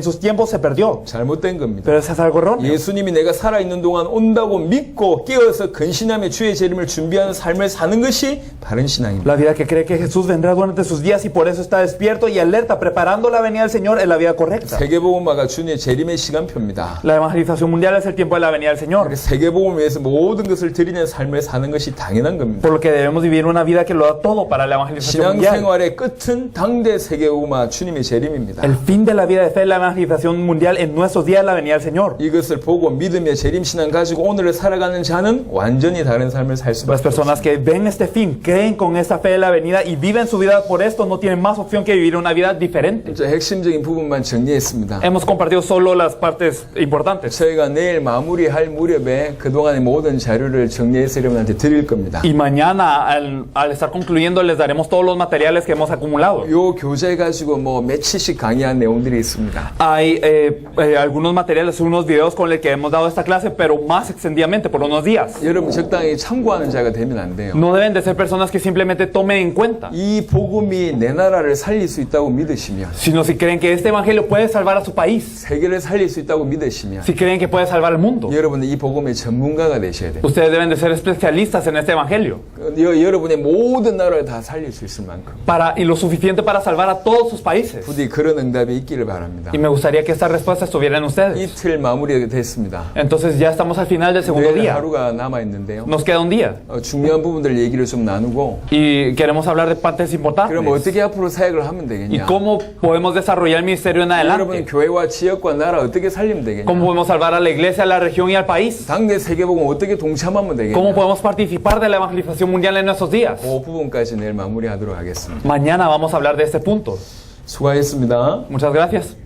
sus tiempos se perdió. 잘못된 겁니다. Pero eso es algo erróneo. 예수님이 내가 살아있는 동안 온다고 믿고 깨어서 근신하며 주의 재림을 준비하는 삶을 사는 것이 바른 신앙입니다. La vida que cree que Jesús vendrá durante sus días y por eso está despierto y alerta preparando la venida del Señor es la vida correcta. evangelista. 세계복음화가 주님의 재림의 시간표입니다. La evangelización mundial es el tiempo de la venida del Señor. 세계복음을 위해서 모든 것을 드리는 삶을 사는 것이 당연한 겁니다. Por lo que debemos vivir una vida que lo da todo para la evangelización mundial. 신앙생활의 끝은 당대 세계복음화 주님의 재림입니다. El fin de la vida de fe es la evangelización mundial en nuestros días, la venida del Señor. 이것을 보고 믿음의 재림신앙 가지고 오늘을 살아가는 자는 완전히 다른 삶을 살 Las 수밖에 personas que ven este fin, creen con esta fe de la venida y viven su vida por esto, no tienen más opción que vivir una vida diferente. 없죠. 핵심적인 부분만 정리했습니다. Hemos compartido solo las partes importantes. 저희가 내일 마무리할 무렵에 그동안의 모든 자료를 정리해서 여러분한테 드릴 겁니다. Y mañana, al estar concluyendo, les daremos todos los materiales que hemos acumulado. 요 교재 가지고 뭐 며칠씩 강의한 내용들이 있습니다. Hay algunos materiales, unos videos con los que hemos dado esta clase, pero más extendidamente, por unos días. 여러분 적당히 참고하는 자가 되면 안 돼요. No deben de ser personas que simplemente tomen en cuenta, 이 복음이 내 나라를 살릴 수 있다고 믿으시면, sino si creen que este evangelio puede salvar a su país, 세계를 살릴 수 있다고 믿으시면, si creen que puede salvar al mundo. 여러분은 이 복음의 전문가가 되셔야 돼요. Ustedes deben de ser especialistas en este evangelio, 여러분의 모든 나라를 다 살릴 수 있을 만큼 y lo suficiente para salvar a todos sus países. 부디 그런 응답이 있기를 바랍니다. Y me gustaría que esta respuesta estuviera en ustedes. 이틀 마무리가 됐습니다. Entonces ya estamos al final del segundo 내일 día. 하루가 남아 있는데요. Nos queda un día 중요한 부분들 얘기를 좀 나누고, y queremos hablar de partes importantes. 그럼 어떻게 앞으로 사역을 하면 ¿Y 되겠냐? cómo podemos desarrollar el ministerio en 여러분 adelante? 교회와 지역과 나라 어떻게 살리면 되겠냐? ¿Cómo podemos salvar a la iglesia, a la región y al país? 당대 세계복음 어떻게 동참하면 되겠냐? ¿Cómo podemos participar de la evangelización mundial en nuestros días? 그 부분까지 내일 마무리하도록 하겠습니다. Mañana vamos a hablar de este punto. 수고하셨습니다. Muchas gracias.